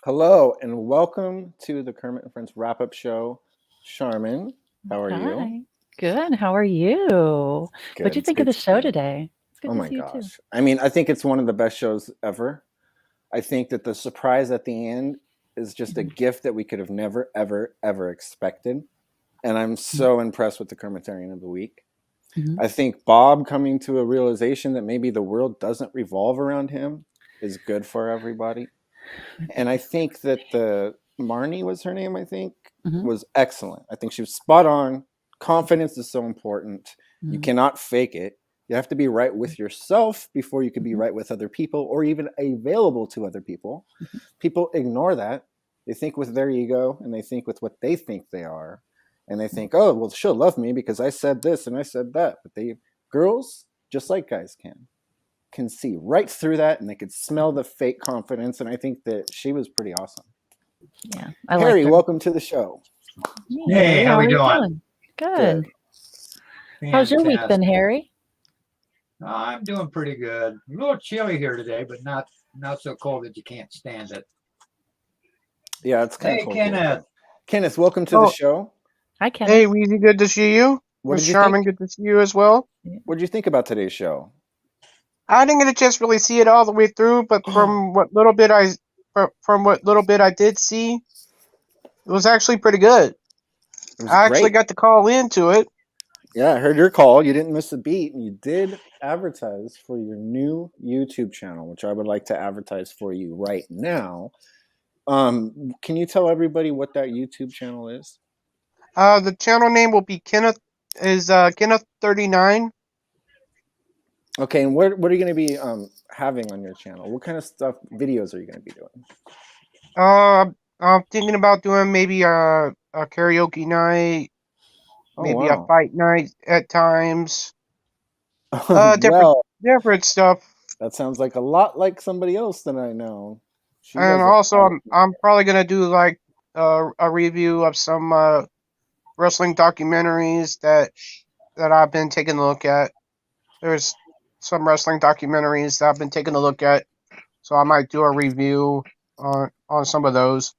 Hello and welcome to the Kermit and Friends Wrap Up Show. Charmin, how are you? Hi. Good. How are you? Good. What'd you It's think of good the to see show you. today? It's good Oh to my see you too. gosh. I think it's one of the best shows ever. I think that the surprise at the end is just a Mhm. gift that we could have never, ever, ever expected. And I'm Mhm. so impressed with the Kermitarian of the Week. Mhm. I think Bob coming to a realization that maybe the world doesn't revolve around him is good for everybody. And I think that the Marnie was her name, I think, Mhm. was excellent. I think she was spot on. Confidence is so important. You Mhm. cannot fake it. You have to be right with yourself before you can be Mhm. right with other people or even available to other people. Mhm. People ignore that. They think with their ego and they think with what they think they are. And they think, oh, well, she'll love me because I said this and I said that. But girls, just like guys can see right through that and they could smell the fake confidence. And I think that she was pretty awesome. Yeah, I liked Harry, her. welcome to the show. Hey, Hey, Harry, how how we are you doing? doing? Good. Good. How's your week been, Fantastic. Harry? I'm doing pretty good. A little chilly here today, but not so cold that you can't stand it. Yeah, it's kind of Hey, cold here. Kenneth. Kenneth, welcome to the Oh, show. Hi, Kenneth. hey, Weezy, good to see you. What Miss did you think? Sharman, good to see you as well. What did you think about today's show? I didn't get a chance to really see it all the way through, but from what little bit I did see, it was actually pretty good. It was I actually great. got to call into it. Yeah, I heard your call. You didn't miss a beat, and you did advertise for your new YouTube channel, which I would like to advertise for you right now. Can you tell everybody what that YouTube channel is? The channel name will be Kenneth 39. Okay, and what are you going to be having on your channel? What kind of videos are you going to be doing? I'm thinking about doing maybe a karaoke night, Oh maybe a wow. fight night at times. Different Well, different stuff. that sounds like a lot like somebody else that I know. She And does a also, fight. I'm probably gonna do like a review of some wrestling documentaries that I've been taking a look at. There's some wrestling documentaries that I've been taking a look at, so I might do a review on some of those.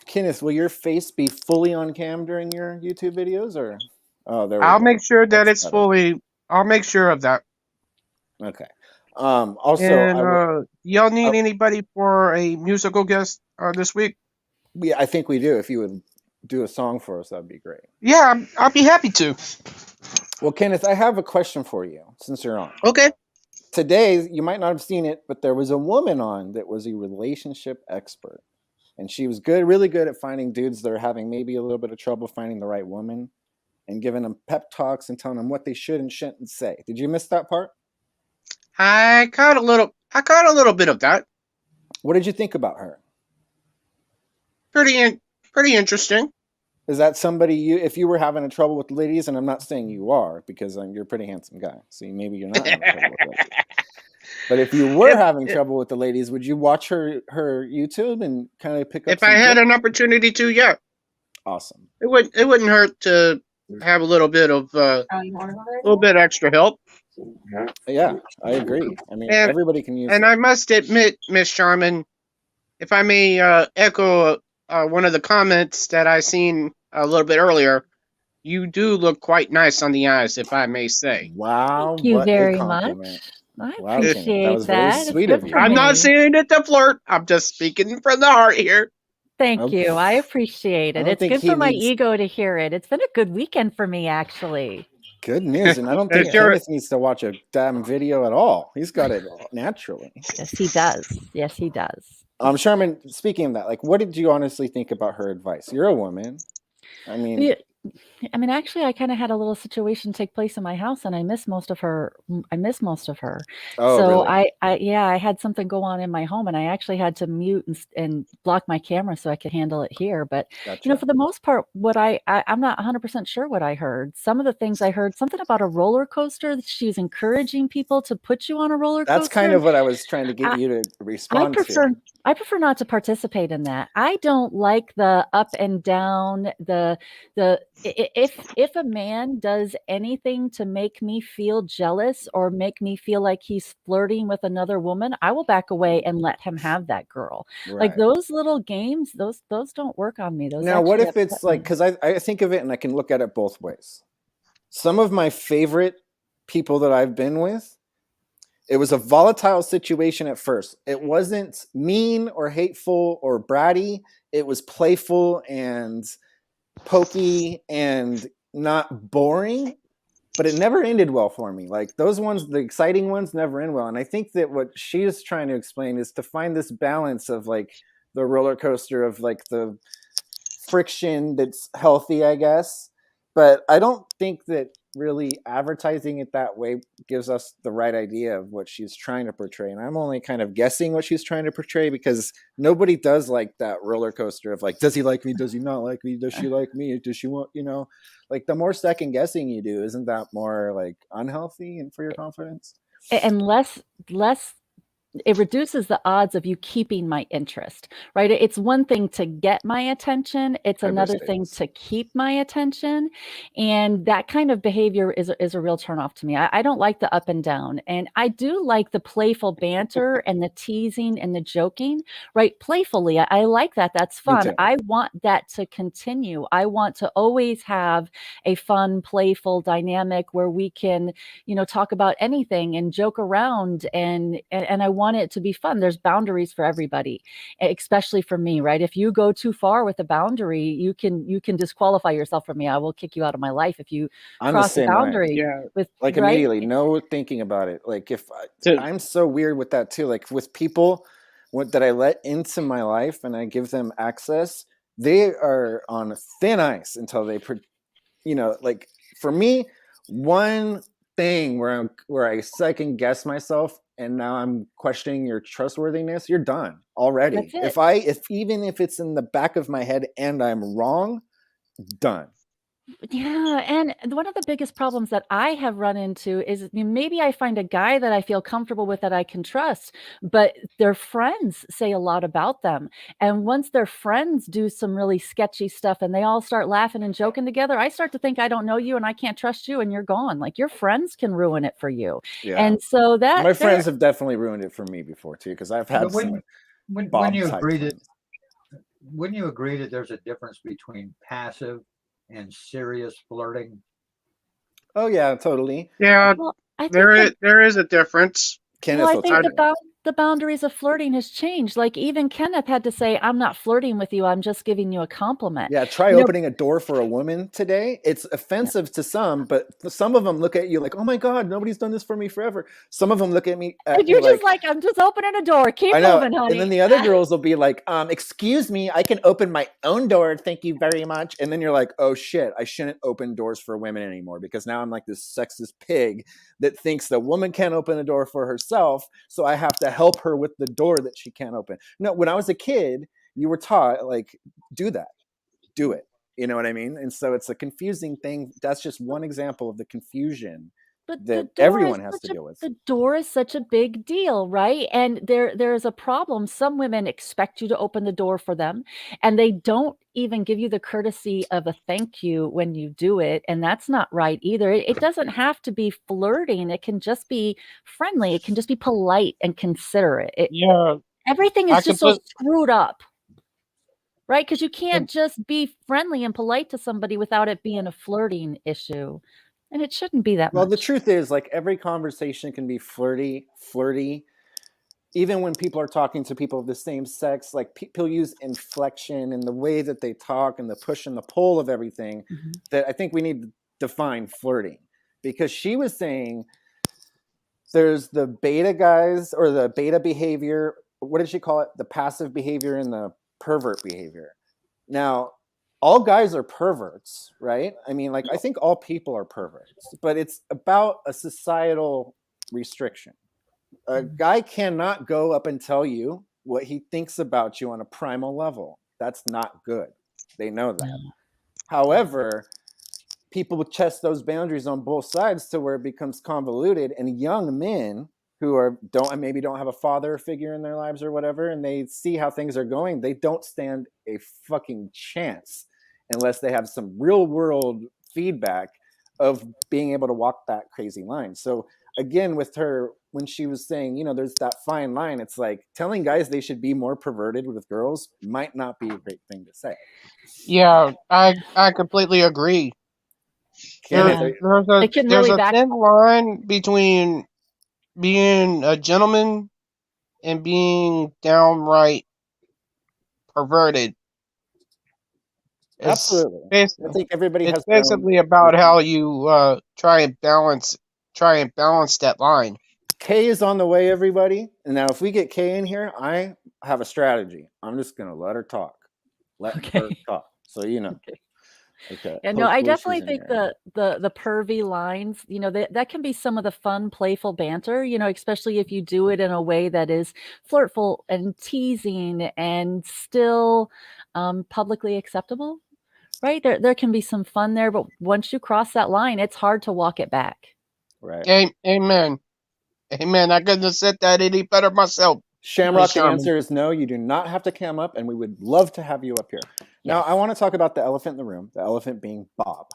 Kenneth, will your face be fully on cam during your YouTube videos, or? Oh, there we I'll go. make sure that That's it's better. fully. I'll make sure of that. Okay. Also, And y'all need anybody for a musical guest this week? I think we do. If you would do a song for us, that'd be great. Yeah, I'll be happy to. Well, Kenneth, I have a question for you since you're on. Okay. Today, you might not have seen it, but there was a woman on that was a relationship expert. And she was good, really good at finding dudes that are having maybe a little bit of trouble finding the right woman and giving them pep talks and telling them what they should and shouldn't say. Did you miss that part? I caught a little bit of that. What did you think about her? Pretty interesting. Is that somebody if you were having a trouble with ladies, and I'm not saying you are because you're a pretty handsome guy, so maybe you're not having trouble with ladies. But if you were having trouble with the ladies, would you watch her YouTube and kind of pick up? If I had an opportunity to, yeah. Awesome. It wouldn't hurt to have a little bit of extra help. Yeah, I agree. I mean, And everybody can use. And that. I must admit, Miss Sharman, if I may echo one of the comments that I seen a little bit earlier, you do look quite nice on the eyes, if I may say. Wow, Thank you what a very compliment! much. I Wow, Kenneth, that appreciate was very that. It's sweet good of you. for I'm not me. saying it to flirt. I'm just speaking from the heart here. Thank you. I appreciate I it. don't It's think good he for my needs- ego to hear it. It's been a good weekend for me, actually. Good news, and I don't think Sure. Kenneth needs to watch a damn video at all. He's got it naturally. Yes, he does. Yes, he does. Sherman, speaking of that, like, what did you honestly think about her advice? You're a woman. I mean, Actually, I kind of had a little situation take place in my house, and I miss most of her. oh, So really? I had something go on in my home, and I actually had to mute and block my camera so I could handle it here. But Gotcha. for the most part, what I'm not 100% sure what I heard. Some of the things I heard, something about a roller coaster. She's encouraging people to put you on a roller coaster. That's kind of what I was trying to get you to respond to. I prefer not to participate in that. I don't like the up and down, the If a man does anything to make me feel jealous or make me feel like he's flirting with another woman, I will back away and let him have that girl. Like Right. those little games, those don't work on me. Those Now, what actually if upset it's like, me. because I think of it and I can look at it both ways. Some of my favorite people that I've been with, it was a volatile situation at first. It wasn't mean or hateful or bratty. It was playful and pokey and not boring, but it never ended well for me. Like those ones, the exciting ones never end well. And I think that what she is trying to explain is to find this balance of like the roller coaster of like the friction that's healthy, I guess. But I don't think that really advertising it that way gives us the right idea of what she's trying to portray. And I'm only kind of guessing what she's trying to portray because nobody does like that roller coaster of like, does he like me? Does he not like me? Does she like me? Does she want, like the more second guessing you do, isn't that more like unhealthy and for your confidence? And less it reduces the odds of you keeping my interest, right? It's one thing to get my attention. It's another thing Hyperstatus. to keep my attention. And that kind of behavior is a real turnoff to me. I don't like the up and down. And I do like the playful banter and the teasing and the joking, right? Playfully. I like that. That's Me fun. too. I want that to continue. I want to always have a fun, playful dynamic where we can, talk about anything and joke around and I want it to be fun. There's boundaries for everybody, especially for me, right? If you go too far with a boundary, you can disqualify yourself from me. I will kick you out of my life if you I'm the cross a same way. boundary Yeah. with Like right. immediately, no thinking about it. Like if To- I'm so weird with that too. Like with people that I let into my life and I give them access, they are on thin ice until they, like for me, one thing where I second guess myself and now I'm questioning your trustworthiness, you're done already. That's it. If even if it's in the back of my head and I'm wrong, done. Yeah, and one of the biggest problems that I have run into is maybe I find a guy that I feel comfortable with that I can trust, but their friends say a lot about them. And once their friends do some really sketchy stuff and they all start laughing and joking together, I start to think I don't know you and I can't trust you and you're gone. Like your friends can ruin it for you. Yeah. And so that My there friends have definitely ruined it for me before too, because I've had But some when Bob you type agree that friends. wouldn't you agree that there's a difference between passive and serious flirting? Oh yeah, totally. yeah, well, I think there is a difference. Well, Kenneth I will think tell I, you. the boundaries of flirting has changed. Like even Kenneth had to say, "I'm not flirting with you. I'm just giving you a compliment." Yeah, try You know, opening a door for a woman today. It's offensive to some, but some of them look at you like, "Oh my God, nobody's done this for me forever." Some of them look at me and you're just like, like, "I'm just opening a door. Keep I know. moving, And then honey." the other girls will be like, excuse me, I can open my own door. Thank you very much. And then you're like, oh shit, I shouldn't open doors for women anymore because now I'm like this sexist pig that thinks the woman can't open a door for herself. So I have to help her with the door that she can't open. No, when I was a kid, you were taught like, do that, do it. You know what I mean? And so it's a confusing thing. That's just one example of the confusion But that everyone has to deal with. the door is such a big deal, right? And there is a problem. Some women expect you to open the door for them, and they don't even give you the courtesy of a thank you when you do it, and that's not right either. It doesn't have to be flirting. It can just be friendly. It can just be polite and considerate. yeah, Everything I is just so completely. screwed up, right? Because you It, can't just be friendly and polite to somebody without it being a flirting issue, and it shouldn't be that Well, the much. truth is, like every conversation can be flirty. Even when people are talking to people of the same sex, like people use inflection and the way that they talk and the push and the pull of everything. Mhm. That I think we need to define flirting, because she was saying there's the beta guys or the beta behavior. What did she call it? The passive behavior and the pervert behavior. Now, all guys are perverts, right? I mean, like, I think all people are perverts, but it's about a societal restriction. A guy cannot go up and tell you what he thinks about you on a primal level. That's not good. They know that. However, people test those boundaries on both sides to where it becomes convoluted, and young men who don't have a father figure in their lives or whatever, and they see how things are going, they don't stand a fucking chance unless they have some real world feedback of being able to walk that crazy line. So again, with her, when she was saying, you know, there's that fine line, it's like telling guys they should be more perverted with girls might not be a great thing to say. Yeah, I completely agree. Kenneth, Yeah. There's It can there's really a back. thin line between being a gentleman and being downright perverted. It's absolutely. basically, I think everybody it's has their own basically about how you try and balance that line. Kay is on the way, everybody. And now if we get Kay in here, I have a strategy. I'm just gonna let her talk. Let her Okay. talk. So you know. Okay. Okay. Yeah, no, I Hopefully she's definitely in think here. the pervy lines, that can be some of the fun, playful banter, especially if you do it in a way that is flirtful and teasing and still publicly acceptable, right? There can be some fun there, but once you cross that line, it's hard to walk it back. Right. Amen. Amen. I couldn't have said that any better myself. Shamrock, the Sherman. answer is no. You do not have to come up, and we would love to have you up here. Now, Yes. I want to talk about the elephant in the room, the elephant being Bob.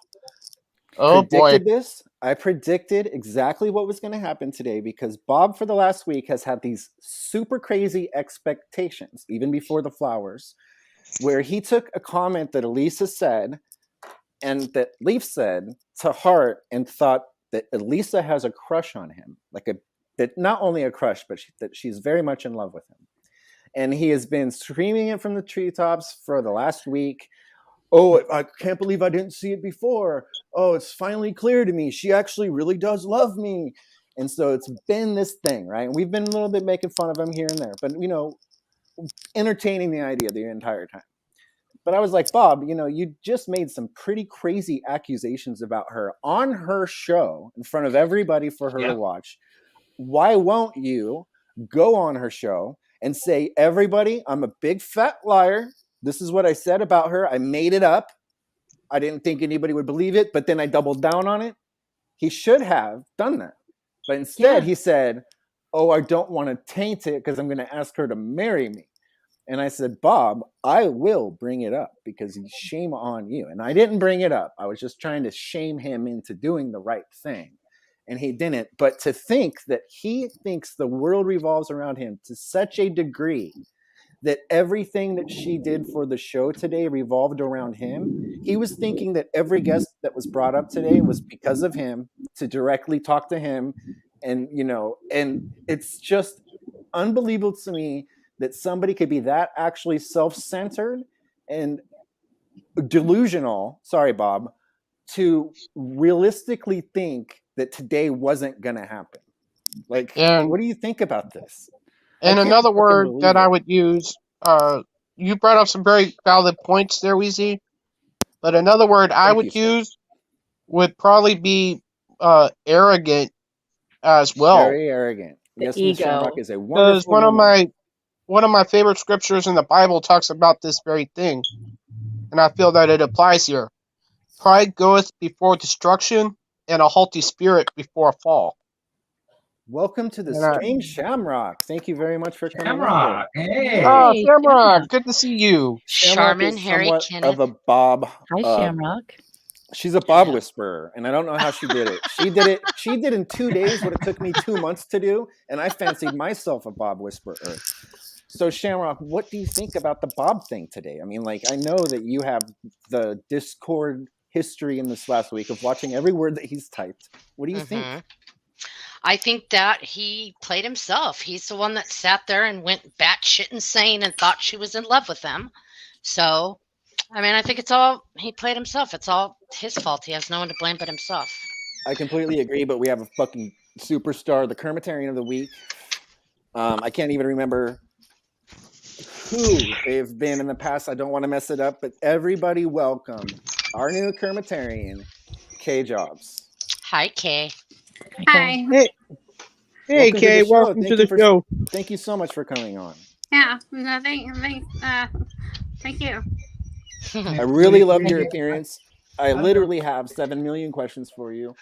Oh boy. Predicted this. I predicted exactly what was going to happen today because Bob, for the last week, has had these super crazy expectations, even before the flowers, where he took a comment that Elisa said and that Leaf said to heart and thought that Elisa has a crush on him, that not only a crush, but that she's very much in love with him. And he has been screaming it from the treetops for the last week. Oh, I can't believe I didn't see it before. Oh, it's finally clear to me. She actually really does love me. And so it's been this thing, right? And we've been a little bit making fun of him here and there, but, entertaining the idea the entire time. But I was like, Bob, you just made some pretty crazy accusations about her on her show in front of everybody for her to watch. Why won't you go on her show and say, everybody, I'm a big fat liar. This is what I said about her. I made it up. I didn't think anybody would believe it, but then I doubled down on it. He should have done that. But instead, he said, oh, I don't want to taint it because I'm going to ask her to marry me. And I said, Bob, I will bring it up because shame on you. And I didn't bring it up. I was just trying to shame him into doing the right thing. And he didn't. But to think that he thinks the world revolves around him to such a degree that everything that she did for the show today revolved around him. He was thinking that every guest that was brought up today was because of him, to directly talk to him. And, and it's just unbelievable to me that somebody could be that actually self-centered and delusional, sorry, Bob, to realistically think that today wasn't going to happen. Like, And what do you think about this? and another word that I would use, you brought up some very valid points there, Weezy. But another word I would use would probably be arrogant as well. Very arrogant. Yes, Miss ego. Shamrock is a Because wonderful woman. one of my favorite scriptures in the Bible talks about this very thing, and I feel that it applies here. Pride goeth before destruction, and a haughty spirit before a fall. Welcome to the Strange Shamrock. Thank you very much for coming Shamrock, up here. hey. Oh, Shamrock, good to see you. Shamrock Charmin, is Harry, somewhat Kenneth. of a Bob. Hi, Shamrock. She's a Bob whisperer, and I don't know how she did it. She did in 2 days what it took me 2 months to do, and I fancied myself a Bob whisperer. So Shamrock, what do you think about the Bob thing today? I mean, I know that you have the Discord history in this last week of watching every word that he's typed. What do you think? I think that he played himself. He's the one that sat there and went batshit insane and thought she was in love with him. So, I mean, I think he played himself. It's all his fault. He has no one to blame but himself. I completely agree, but we have a fucking superstar, the Kermitarian of the week. I can't even remember who they've been in the past. I don't want to mess it up, but everybody welcome our new Kermitarian, K Jobs. Hi, Kay. Hi. Hey, Kay, welcome to the show. Thank you so much for coming on. Yeah, no, thank you. I really loved your appearance. I literally have 7 million questions for you.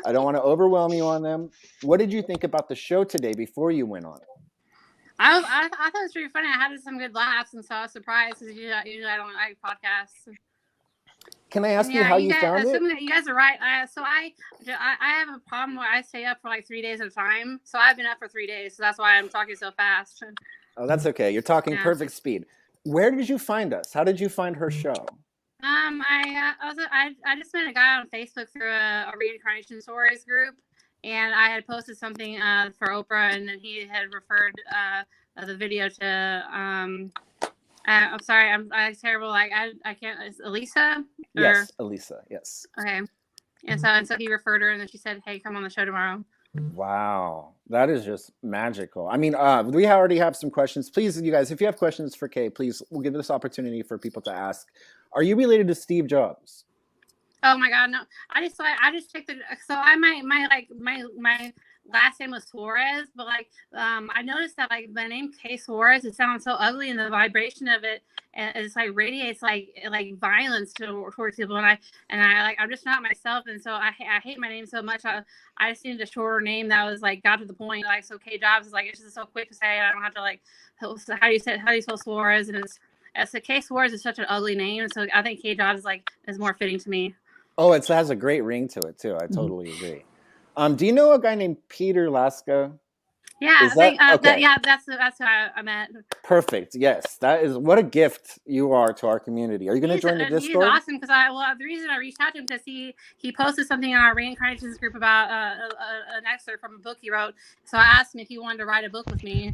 I don't want to overwhelm you on them. What did you think about the show today before you went on it? I thought it was pretty funny. I had some good laughs, and so I was surprised because usually I don't like podcasts. Can I ask you how you guys, found it? assuming that you guys are right. I have a problem where I stay up for like 3 days at a time. So I've been up for 3 days. So that's why I'm talking so fast. Oh, that's okay. You're talking Yeah. perfect speed. Where did you find us? How did you find her show? I just met a guy on Facebook through a reincarnation stories group, and I had posted something for Oprah, and then he had referred the video to I'm sorry, I'm terrible. Like I can't. Is Elisa? Yes, Elisa. Yes. Okay. And so he referred her, and then she said, "Hey, come on the show tomorrow." Wow, that is just magical. I mean, we already have some questions. Please, you guys, if you have questions for Kay, please, we'll give this opportunity for people to ask. Are you related to Steve Jobs? Oh my God, no! I just checked it. So my last name was Suarez, but I noticed that like the name K Suarez, it sounds so ugly, and the vibration of it it's like radiates like violence towards people, and I'm just not myself, and so I hate my name so much. I just needed a shorter name that was like got to the point. Like so, K Jobs is like it's just so quick to say. I don't have to like how do you spell Suarez, and it's K Suarez is such an ugly name, so I think K Jobs is more fitting to me. Oh, it has a great ring to it too. I totally agree. Do you know a guy named Peter Laska? Yeah, Is that okay? that's who I met. Perfect. Yes, that is what a gift you are to our community. Are you going to join the Discord? He's awesome because the reason I reached out to him because he posted something in our reincarnations group about an excerpt from a book he wrote. So I asked him if he wanted to write a book with me.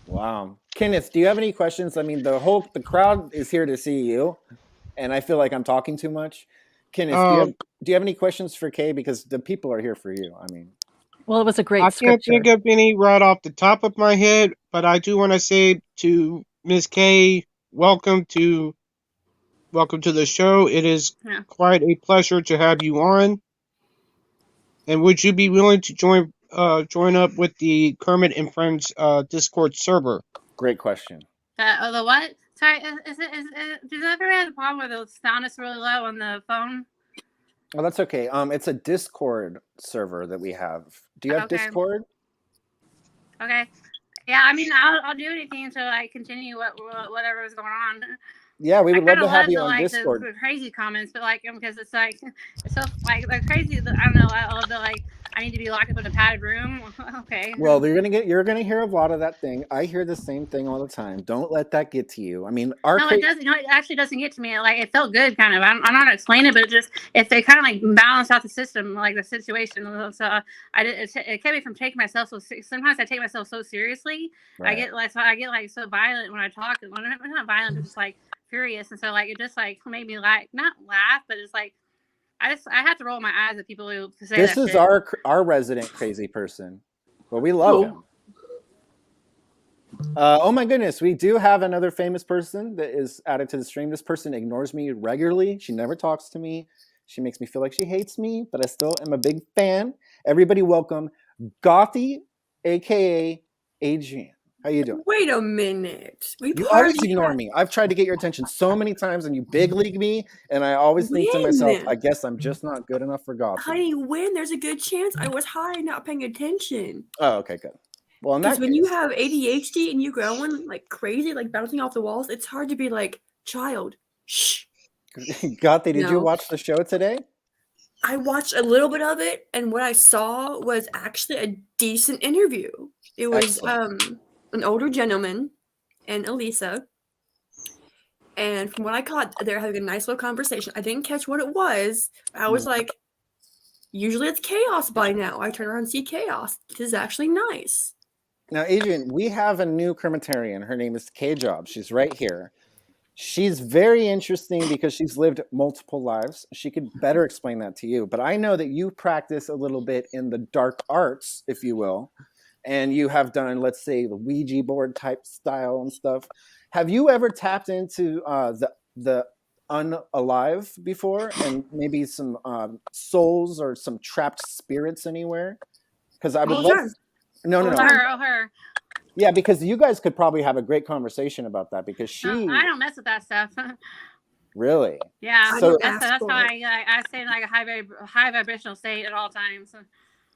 Wow, Kenneth, do you have any questions? I mean, the crowd is here to see you, and I feel like I'm talking too much. Kenneth, do you have any questions for Kay? Because the people are here for you. I mean, well, it was a great I scripture. can't think of any right off the top of my head, but I do want to say to Miss Kay, welcome to the show. It is quite a pleasure to have you on. And would you be willing to join up with the Kermit and Friends Discord server? Great question. The what? Sorry, does it ever have a problem where the sound is really low on the phone? Well, that's okay. It's a Discord server that we have. Do you have Discord? Okay. Yeah, I mean, I'll do anything to like continue whatever is going on. Yeah, we would love to have you on Discord. The crazy comments, but because it's like it's so like crazy. I don't know. I love the I need to be locked up in a padded room. Okay. Well, you're gonna hear a lot of that thing. I hear the same thing all the time. Don't let that get to you. I mean, it doesn't. It actually doesn't get to me. It felt good, kind of. I'm not explaining it, but it just they kind of balance out the system, the situation. So it kept me from taking myself so. Sometimes I take myself so seriously. Right. I get so violent when I talk. When I'm not violent, but just furious, and so it just made me not laugh, but it's I have to roll my eyes at people who say this that is shit. our resident crazy person, but we love him. Oh my goodness, we do have another famous person that is added to the stream. This person ignores me regularly. She never talks to me. She makes me feel like she hates me, but I still am a big fan. Everybody welcome Gothy, aka Adrian. How you doing? Wait a minute. You always ignore me. I've tried to get your attention so many times, and you big league me, and I always think to myself, I guess I'm just not good enough for Gothy. Honey, when there's a good chance I was high, not paying attention. Oh, okay, good. Well, in that case, when you have ADHD and you going crazy, bouncing off the walls, it's hard to be child, shh. Gothy, did you watch the show today? I watched a little bit of it, and what I saw was actually a decent interview. It was an older gentleman and Elisa, and from what I caught, they're having a nice little conversation. I didn't catch what it was. I was usually it's chaos by now. I turn around and see chaos. This is actually nice. Now, Adrian, we have a new Kermitarian. Her name is K Jobs. She's right here. She's very interesting because she's lived multiple lives. She could better explain that to you. But I know that you practice a little bit in the dark arts, if you will. And you have done, let's say, the Ouija board type style and stuff. Have you ever tapped into the unalive before, and maybe some souls or some trapped spirits anywhere? Because I would love. No. Her. Yeah, because you guys could probably have a great conversation about that. Because I don't mess with that stuff. Really? Yeah. So that's how I stay in a high vibrational state at all times.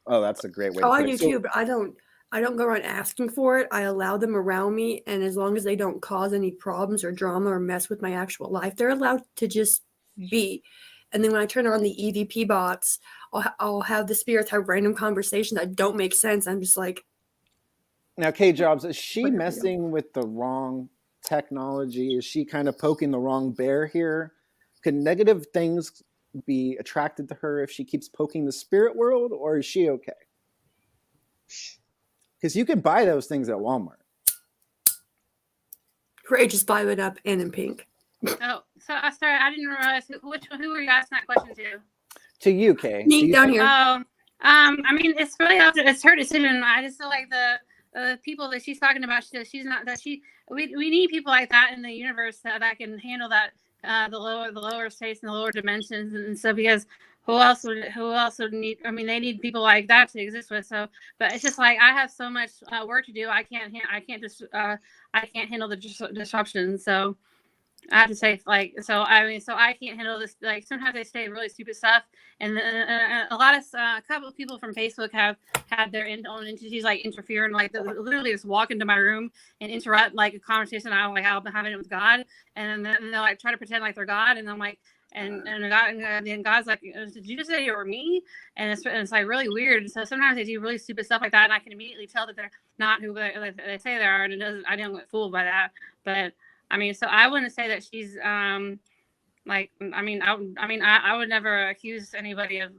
Oh, that's a great way. I do too, but I I don't go around asking for it. I allow them around me, and as long as they don't cause any problems or drama or mess with my actual life, they're allowed to just be. And then when I turn on the EVP bots, I'll have the spirits have random conversations that don't make sense. I'm just like, Now, K Jobs, is she What are you? messing with the wrong technology? Is she kind of poking the wrong bear here? Could negative things be attracted to her if she keeps poking the spirit world, or is she okay? Because you can buy those things at Walmart. Ray, just buy it up and in pink. Oh, so sorry, I didn't realize who were you asking that question to? To you, Kay. Neat Do you down think- here. I mean, it's really up to, it's her decision. I just feel like the people that she's talking about, she's not that she. We need people like that in the universe that can handle that the lower states and the lower dimensions and stuff. Because who else would need? I mean, they need people like that to exist with. So, but it's just like I have so much work to do. I can't handle the disruption. So. I have to say, like, so I can't handle this. Like, sometimes they say really stupid stuff, and a couple of people from Facebook have had their own entities like interfere and like literally just walk into my room and interrupt like a conversation I've been having with God, and then they'll like try to pretend like they're God, and I'm like, and God's like, did you just say you were me? And it's like really weird. So sometimes they do really stupid stuff like that, and I can immediately tell that they're not who they say they are, and I don't get fooled by that, but. I mean, so I wouldn't say that she's I would never accuse anybody of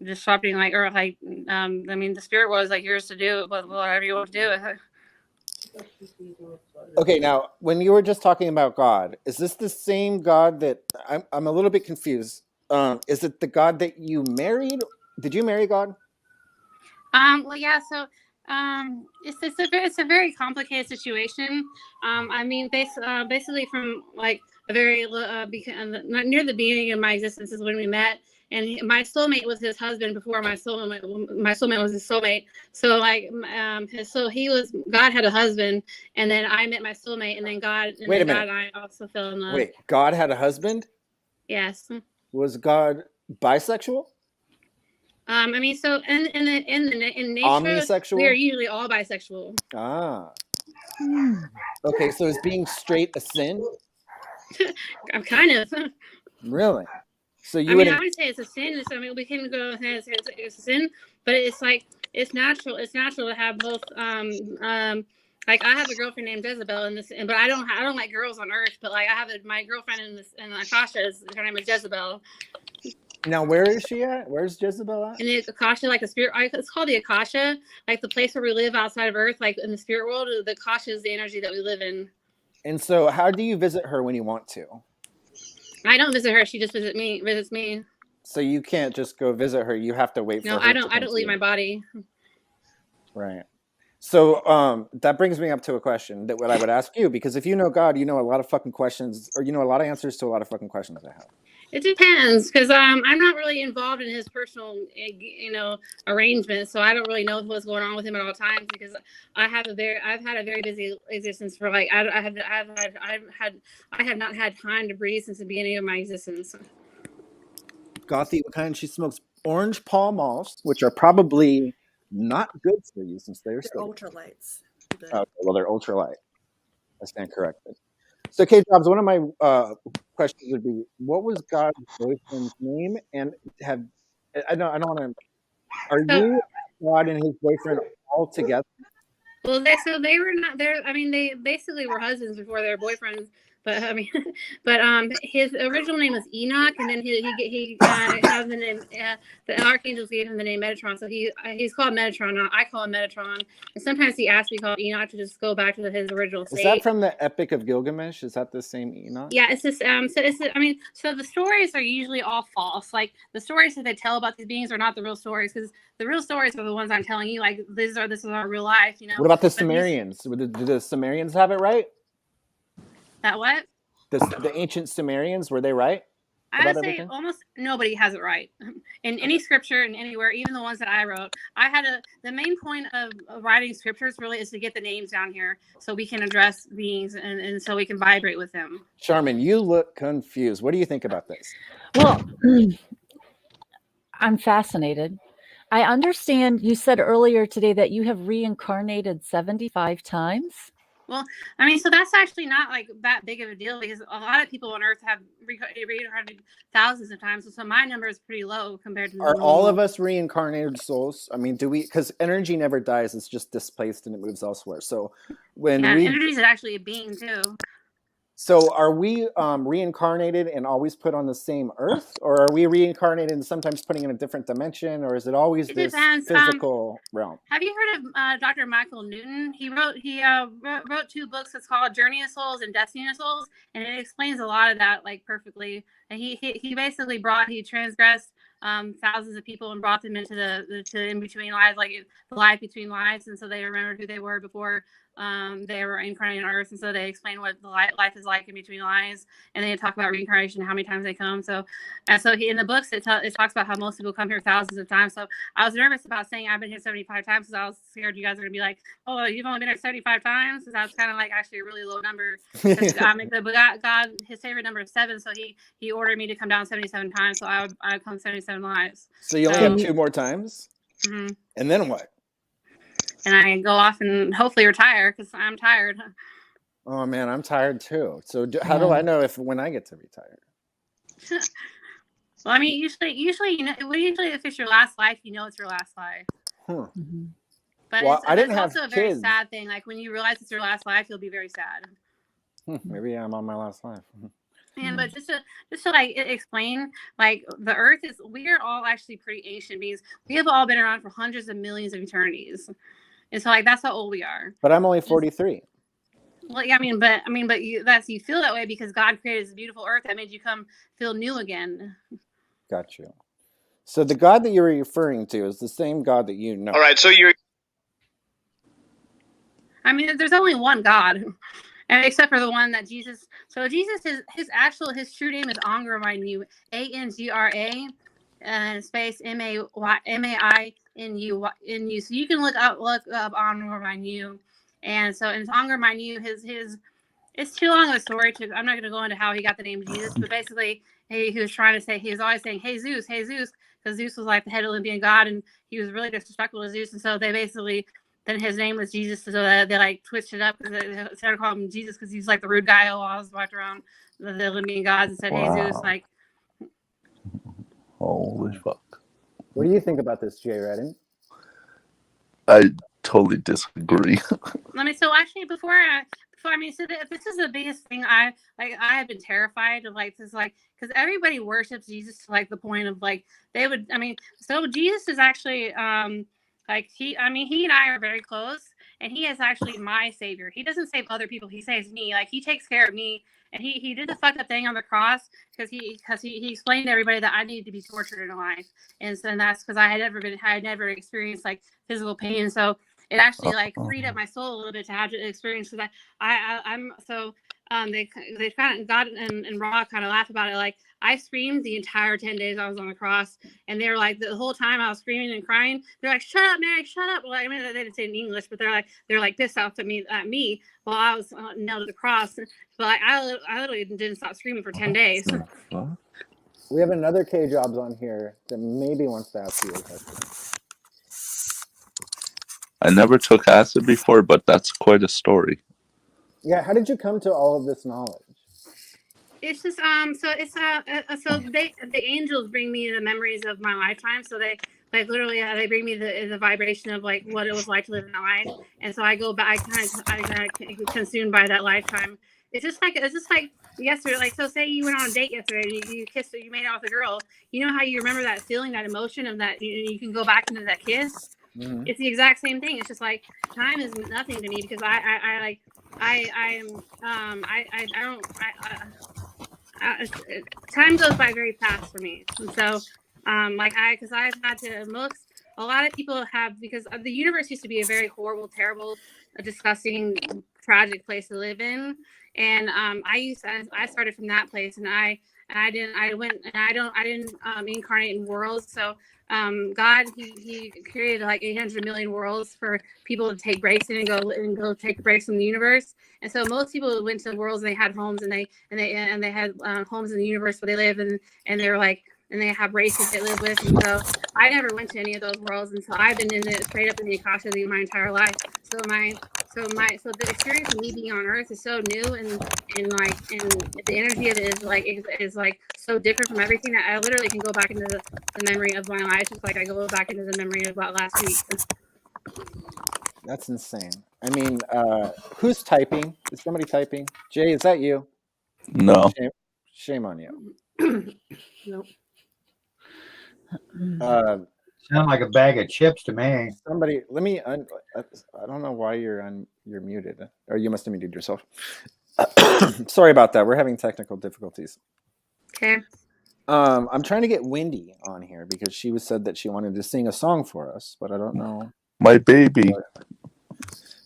disrupting or like I mean, the spirit was like yours to do whatever you want to do. Okay, now when you were just talking about God, is this the same God that I'm a little bit confused? Is it the God that you married? Did you marry God? Well, yeah. So, it's a very complicated situation. I mean, basically from like a very near the beginning of my existence is when we met, and my soulmate was his husband before my soulmate was his soulmate. So like, God had a husband, and then I met my soulmate, and then God. And Wait a then minute. God and I also fell in love. Wait, God had a husband? Yes. Was God bisexual? I mean, so in nature, Omnisexual? we are usually all bisexual. Ah. Okay, so is being straight a sin? I'm kind of. Really? So you I would mean, I would say it's a sin. So, I mean, we can go ahead and say it's a sin, but it's like it's natural. It's natural to have both. Like I have a girlfriend named Jezebel, but I don't like girls on Earth. But like I have my girlfriend in Akasha. Her name is Jezebel. Now, where is she at? Where's Jezebel at? And the Akasha, like the spirit, it's called the Akasha, like the place where we live outside of Earth, like in the spirit world. The Akasha is the energy that we live in. And so, how do you visit her when you want to? I don't visit her; she just visits me. So you can't just go visit her. You have to wait for her. No, I don't leave my body. Right. So that brings me up to a question that what I would ask you, because if you know God, you know a lot of fucking questions, or you know a lot of answers to a lot of fucking questions I have. It depends, because I'm not really involved in his personal, arrangements, so I don't really know what's going on with him at all times. Because I've had a very busy existence for like I have not had time to breathe since the beginning of my existence. Gothy, what kind? She smokes orange Pall Malls, which are probably not good for you since they're still Ultralights. Okay, well, they're ultralight. I stand corrected. So, Kate Jobs, one of my questions would be, what was God's boyfriend's name? And I don't want to. Are you God and his boyfriend all together? Well, they were not there. I mean, they basically were husbands before they were boyfriends. But I mean, his original name was Enoch, and then he has the name. The archangels gave him the name Metatron, so he's called Metatron. I call him Metatron, and sometimes he asks me to call Enoch to just go back to his original state. Is that from the Epic of Gilgamesh? Is that the same Enoch? Yeah, it's just so the stories are usually all false. Like the stories that they tell about these beings are not the real stories, because the real stories are the ones I'm telling you. Like this is our real life. What about the Sumerians? Did the Sumerians have it right? That what? The ancient Sumerians, were they right? I would say almost nobody has it right in any scripture and anywhere, even the ones that I wrote. The main point of writing scriptures really is to get the names down here so we can address beings and so we can vibrate with them. Charmin, you look confused. What do you think about this? Well, I'm fascinated. I understand you said earlier today that you have reincarnated 75 times. Well, I mean, so that's actually not like that big of a deal because a lot of people on Earth have reincarnated thousands of times. So my number is pretty low compared to the Are all normal. of us reincarnated souls? I mean, do we? Because energy never dies; it's just displaced and it moves elsewhere. So when Yeah, we, energy is actually a being too. so are we reincarnated and always put on the same Earth, or are we reincarnated and sometimes putting in a different dimension, or is it always It this depends. physical realm? Have you heard of Dr. Michael Newton? He wrote 2 books. It's called Journey of Souls and Destiny of Souls, and it explains a lot of that like perfectly. And he basically transgressed thousands of people and brought them into the in between lives, like the life between lives, and so they remembered who they were before they were incarnated on Earth, and so they explain what the life is like in between lives, and they talk about reincarnation, how many times they come. So he in the books it talks about how most people come here thousands of times. So I was nervous about saying I've been here 75 times because I was scared you guys are gonna be like, oh, you've only been here 75 times. So that's kind of like actually a really low number. But God, his favorite number is 7, so he ordered me to come down 77 times. So I would come 77 lives. So you only have 2 more times, Mm-hmm. and then what? And I go off and hopefully retire because I'm tired. Oh man, I'm tired too. So how do I know when I get to retire? Well, I mean, usually, if it's your last life, you know it's your last life. Huh. But Well, I didn't it's have also a very kids. sad thing. Like when you realize it's your last life, you'll be very sad. Maybe I'm on my last life. And but just to like explain, like the Earth we are all actually pretty ancient beings. We have all been around for hundreds of millions of eternities, and so like that's how old we are. But I'm only 43. Well, yeah, but you feel that way because God created this beautiful Earth that made you come feel new again. Got you. So the God that you're referring to is the same God that you know. All right, so you're. I mean, there's only one God, and except for the one that Jesus. So Jesus his true name is Angra Mainyu, Angra, and space Mainu. So you can look up Angra Mainyu, and so it's Angra Mainyu. His it's too long of a story. I'm not going to go into how he got the name Jesus, but basically he was trying to say he was always saying hey Zeus, because Zeus was like the head Olympian god, and he was really disrespectful to Zeus, and so they basically. Then his name was Jesus, so they like twitched it up because they started calling him Jesus because he's like the rude guy who always walked around the Olympian gods and said, "Hey Zeus," like. Holy fuck! What do you think about this, Jay Redden? I totally disagree. I mean, so actually, this is the biggest thing I have been terrified of, like this, like because everybody worships Jesus to like the point of like they would. I mean, so Jesus is actually like he and I are very close, and he is actually my savior. He doesn't save other people; he saves me. Like he takes care of me, and he did the fucked up thing on the cross because he explained to everybody that I needed to be tortured in life, and that's because I had never experienced like physical pain. So it actually like freed up my soul a little bit to have to experience that. I'm so they kind of God and Raw kind of laugh about it. Like I screamed the entire 10 days I was on the cross, and they were like the whole time I was screaming and crying. They're like, "Shut up, Mary! Shut up!" Well, I mean they didn't say it in English, but they're like pissed off at me while I was nailed to the cross. But I literally didn't stop screaming for 10 days. We have another K Jobs on here that maybe wants to ask you a question. I never took acid before, but that's quite a story. Yeah, how did you come to all of this knowledge? It's just the angels bring me the memories of my lifetime. So they like literally they bring me the vibration of like what it was like to live in a life, and so I go back. I kind of consumed by that lifetime. It's just like yesterday. Like so, say you went on a date yesterday, and you kissed her, you made out with a girl. You know how you remember that feeling, that emotion of that. You can go back into that kiss. Mm-hmm. It's the exact same thing. It's just like time is nothing to me because time goes by very fast for me, and so because I've had to a lot of people have because the universe used to be a very horrible, terrible, disgusting, tragic place to live in, and I started from that place, and I didn't incarnate in worlds. So God he created like 800 million worlds for people to take breaks in and go take breaks from the universe. And so most people went to worlds and they had homes and they had homes in the universe where they live, and they were like and they have races they live with. And so I never went to any of those worlds, and so I've been in it straight up in the Akasha my entire life. So the experience of me being on Earth is so new, and the energy of it is like so different from everything that I literally can go back into the memory of my life, just like I go back into the memory of about last week. That's insane. I mean, who's typing? Is somebody typing? Jay, is that you? No. Shame on you. Nope. Sound like a bag of chips to me. Somebody, let me. I don't know why you're muted, or you must have muted yourself. Sorry about that. We're having technical difficulties. Okay. I'm trying to get Wendy on here because she said that she wanted to sing a song for us, but I don't know. My baby.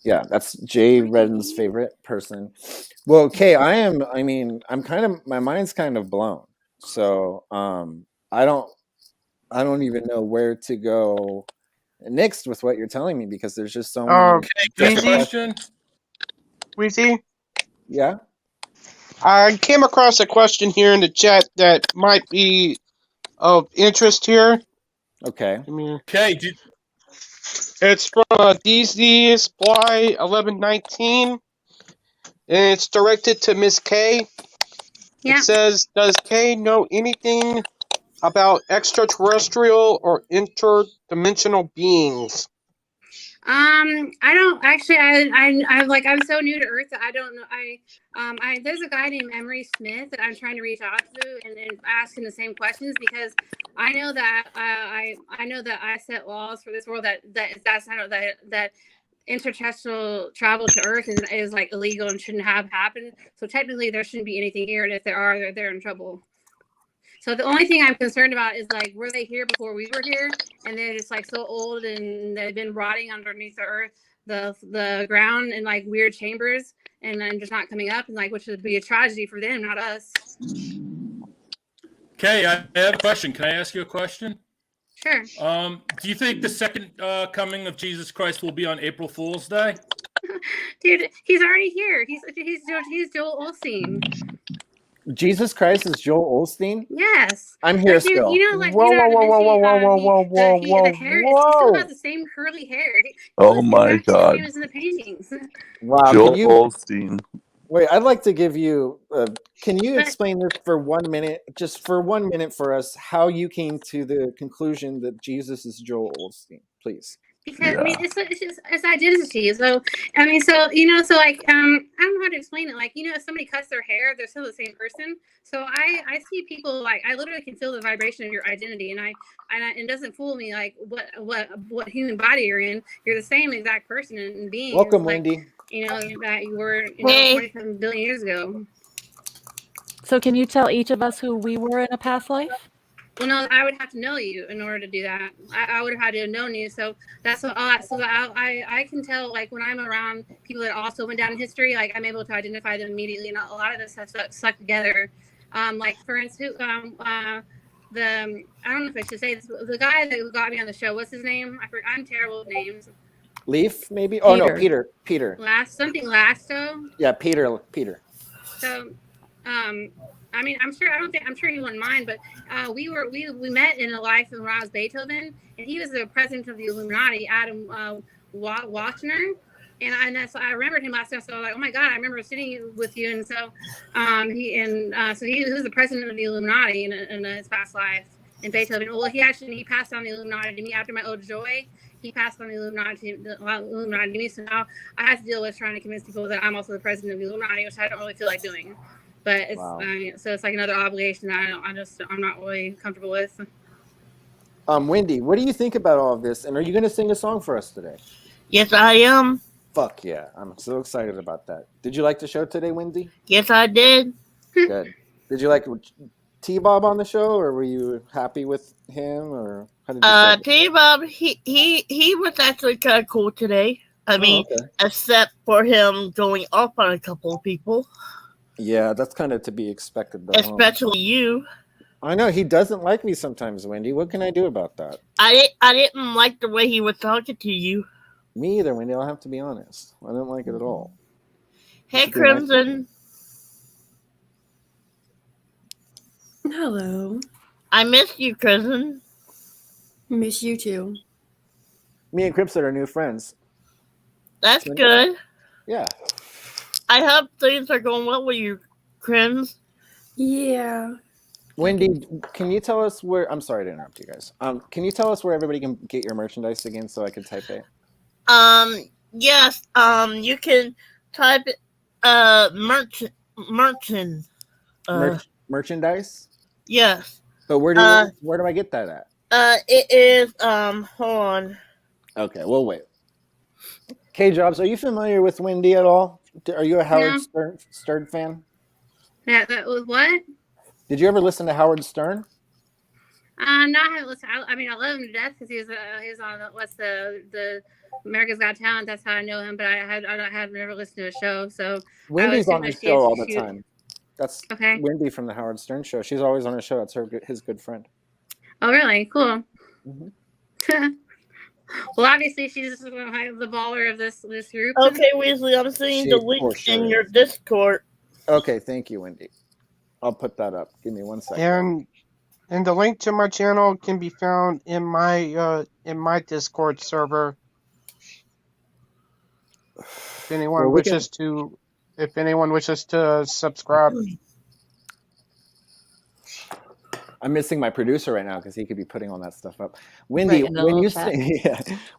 Yeah, that's Jay Redden's favorite person. Well, okay, I'm kind of, my mind's kind of blown. So I don't even know where to go next with what you're telling me because there's just so many. Just a question. Weezy, Yeah. I came across a question here in the chat that might be of interest here. Okay. Okay. It's from DZ Supply 1119, and it's directed to Miss K. Yeah. It says, "Does K know anything about extraterrestrial or interdimensional beings?" I don't actually. I'm so new to Earth that I don't know. There's a guy named Emery Smith that I'm trying to reach out to and ask him the same questions because I know that I know that I set laws for this world that interterrestrial travel to Earth is like illegal and shouldn't have happened. So technically, there shouldn't be anything here, and if there are, they're in trouble. So the only thing I'm concerned about is like, were they here before we were here, and they're just like so old and they've been rotting underneath the earth, the ground in like weird chambers, and then just not coming up, and like which would be a tragedy for them, not us. Okay, I have a question. Can I ask you a question? Sure. Do you think the second coming of Jesus Christ will be on April Fool's Day? Dude, he's already here. He's Joel Osteen. Jesus Christ is Joel Osteen? Yes. I'm here still. The hair. He still has the same curly hair. Oh my God. He was in the paintings. Wow. Joel Osteen. Wait, I'd like to give you. Can you explain this for 1 minute, just for 1 minute for us, how you came to the conclusion that Jesus is Joel Osteen, please? Because I mean, it's identity. So I mean, so like I don't know how to explain it. Like if somebody cuts their hair, they're still the same person. So I see people like I literally can feel the vibration of your identity, and it doesn't fool me like what human body you're in. You're the same exact person and being. Welcome, like, Wendy. That you were 27 billion years ago. So can you tell each of us who we were in a past life? Well, no, I would have to know you in order to do that. I would have had to have known you. So that's what I can tell, like, when I'm around people that also went down in history, like, I'm able to identify them immediately. And a lot of this stuff stuck together. Like, for instance, I don't know if I should say this, the guy that got me on the show, what's his name? I'm terrible with names. Leaf, maybe? Oh, no, Peter. Lasto? Yeah, Peter. So, I mean, I'm sure he wouldn't mind, but we met in a life when I was Beethoven, and he was the president of the Illuminati, Adam Wachner, and so I remembered him last time. So I was like, oh my God, I remember sitting with you, and so he was the president of the Illuminati in his past life in Beethoven. Well, he passed on the Illuminati to me after my Ode to Joy. He passed on the Illuminati to me, so now I have to deal with trying to convince people that I'm also the president of the Illuminati, which I don't really feel like doing. But it's so it's like another obligation that I'm not really comfortable with. Wendy, what do you think about all of this? And are you going to sing a song for us today? Yes, I am. Fuck yeah! I'm so excited about that. Did you like the show today, Wendy? Yes, I did. Good. Did you like T-Bob on the show, or were you happy with him, or how did you feel? T-Bob, he was actually kind of cool today. I mean, except for him going off on a couple of people. Yeah, that's kind of to be expected, though. Especially you. I know he doesn't like me sometimes, Wendy. What can I do about that? I didn't like the way he was talking to you. Me either, Wendy. I'll have to be honest. I didn't like it at all. Hey, Crimson. Hello. I miss you, cousin. Miss you too. Me and Cripset are new friends. That's So, good. yeah. I hope things are going well with you, Crims. Yeah. Wendy, can you tell us where? I'm sorry to interrupt you guys. Can you tell us where everybody can get your merchandise again, so I can type it? Yes. You can type merchant. Merchandise. Yes. But where do I get that at? It is hold on. Okay, we'll wait. K Jobs, are you familiar with Wendy at all? Are you a Howard Stern fan? Yeah, that was what? Did you ever listen to Howard Stern? No, I haven't listened. I mean, I love him to death because he was on the America's Got Talent. That's how I know him. But I had never listened to a show. So Wendy's on his show all the time. That's okay. Wendy from the Howard Stern show. She's always on his show. That's his good friend. Oh, really? Cool. Mm-hmm. Well, obviously, she's the baller of this group. Okay, Weasley, I'm seeing the link in your Discord. Okay, thank you, Wendy. I'll put that up. Give me 1 second. And the link to my channel can be found in my Discord server. If anyone wishes to subscribe. I'm missing my producer right now because he could be putting all that stuff up. Wendy, when you sing,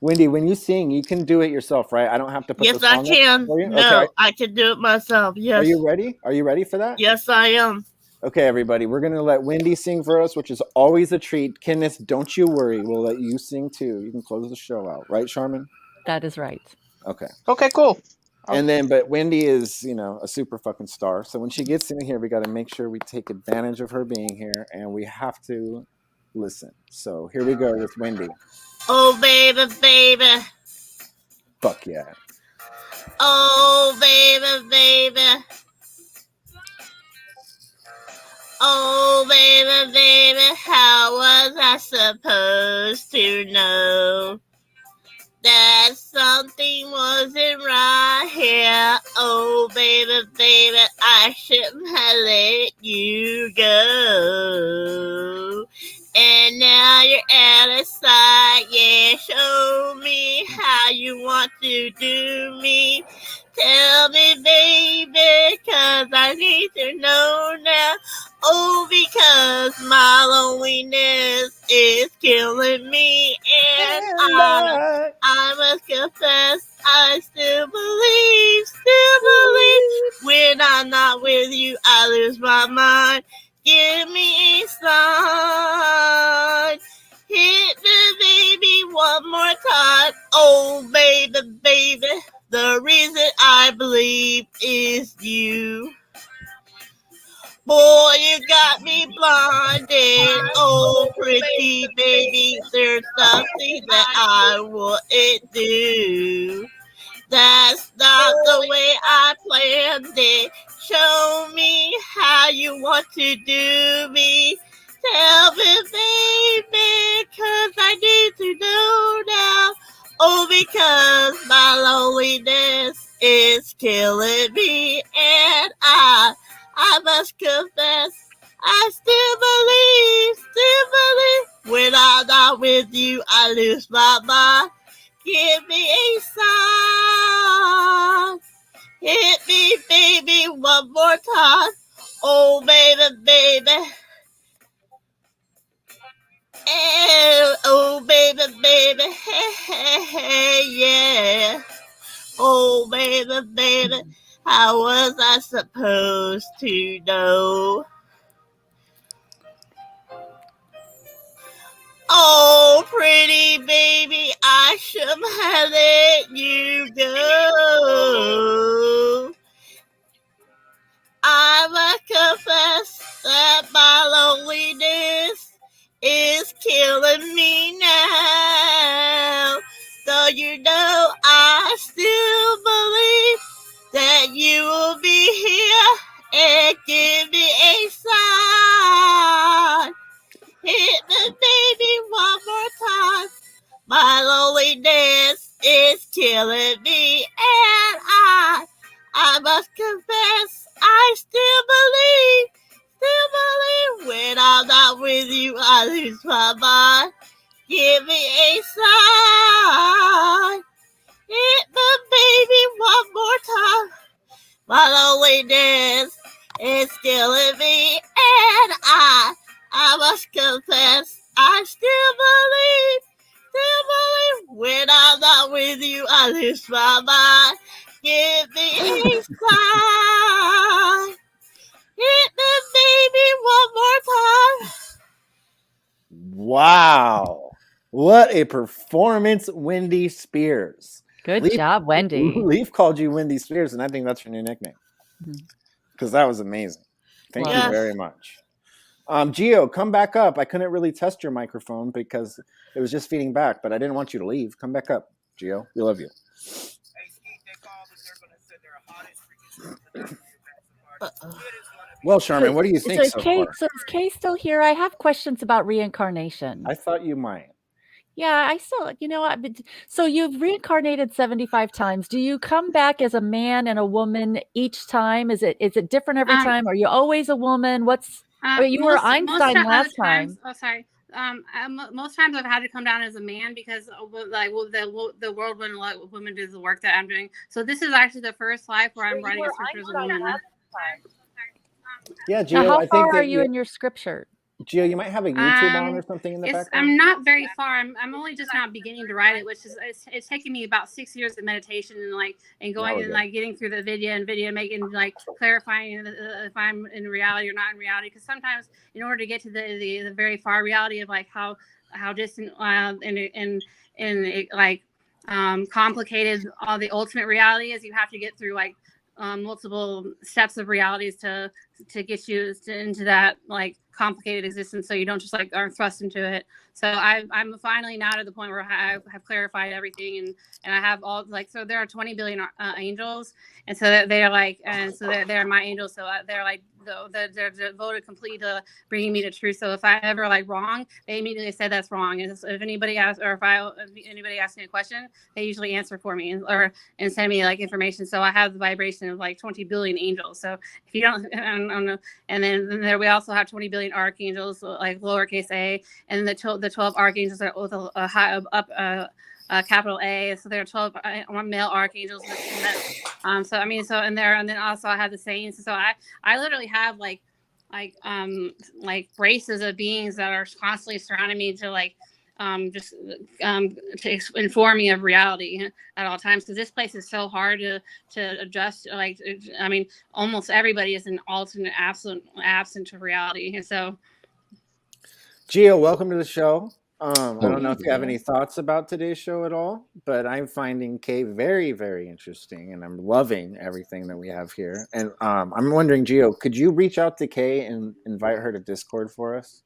Wendy, when you sing, you can do it yourself, right? I don't have to put. Yes, I can. For you? No, okay. I can do it myself. Yes. Are you ready? Are you ready for that? Yes, I am. Okay, everybody, we're gonna let Wendy sing for us, which is always a treat. Kenneth, don't you worry, we'll let you sing too. You can close the show out, right, Charmin? That is right. Okay. Okay, cool. And then, but Wendy is, a super fucking star. So when she gets in here, we got to make sure we take advantage of her being here, and we have to listen. So here we go with Wendy. Oh, baby, baby. Fuck yeah. Oh, baby, baby. Oh, baby, baby, how was I supposed to know that something wasn't right here? Oh, baby, baby, I shouldn't have let you go. And now you're out of sight, yeah, show me how you want to do me. Tell me, baby, 'cause I need to know now. Oh, because my loneliness is killing me, and I must confess, I still believe, when I'm not with you, I lose my mind. Give me a sign, hit me, baby, one more time. Oh, baby, baby, the reason I believe is you. Boy, you got me blinded. Oh, pretty baby, there's something that I wouldn't do. That's not the way I planned it. Show me how you want to do me. Tell me, baby, 'cause I need to know now. Oh, because my loneliness is killing me, and I must confess, I still believe, when I'm not with you, I lose my mind. Give me a sign, hit me, baby, one more time. Oh, baby, baby. Oh, baby, baby, hey, yeah. Oh, baby, baby, how was I supposed to know? Oh, pretty baby, I shouldn't have let you go. I must confess that my loneliness is killing me now. Though you know I still believe that you will be here and give me a sign. Hit me, baby, one more time. My loneliness is killing me, and I must confess, I still believe, when I'm not with you, I I lose my mind. Give me a sign. Hit the baby one more time. My loneliness is killing me, and I must confess, I still believe when I'm not with you, I lose my mind. Give me a sign. Hit the baby one more time. Wow. What a performance, Wendy Spears. Good job, Wendy. Leaf called you Wendy Spears, and I think that's your new nickname. Because that was amazing. Thank you Yes. very much. Gio, come back up. I couldn't really test your microphone because it was just feeding back, but I didn't want you to leave. Come back up, Gio. We love you. Well, Charmin, what do you think so far? So is Kay still here? I have questions about reincarnation. I thought you might. Yeah, I still, so you've reincarnated 75 times. Do you come back as a man and a woman each time? Is it different every time? Are you always a woman? You were Einstein last time. Oh, sorry. Most times I've had to come down as a man because the world wouldn't let women do the work that I'm doing. So this is actually the first life where I'm writing a scripture as a woman. Yeah, Gio, Now, how I think far that are you in your scripture? Gio, you might have a YouTube on or something in the background. I'm not very far. I'm only just now beginning to write it, which is it's taking me about 6 years of meditation and going and getting through the video making clarifying if I'm in reality or not in reality. Because sometimes in order to get to the very far reality of how distant and complicated all the ultimate reality is, you have to get through multiple steps of realities to get you into that complicated existence, so you don't just are thrust into it. So I'm finally now to the point where I have clarified everything, and I have all so there are 20 billion angels, and so they're my angels. So they're devoted completely to bringing me to truth. So if I ever wrong, they immediately say that's wrong. And if anybody asks, or if anybody asks me a question, they usually answer for me and send me information. So I have the vibration of 20 billion angels. So if you don't, and then there we also have 20 billion archangels, lowercase a, and the 12 archangels are with a high up capital A. So there are 12 male archangels. And then also I have the saints. So I literally have races of beings that are constantly surrounding me to to inform me of reality at all times, because this place is so hard to adjust. Almost everybody is an alternate absent to reality. And so, Gio, welcome to the show. I don't know if you have any thoughts about today's show at all, but I'm finding Kay very, very interesting, and I'm loving everything that we have here. And I'm wondering, Gio, could you reach out to Kay and invite her to Discord for us?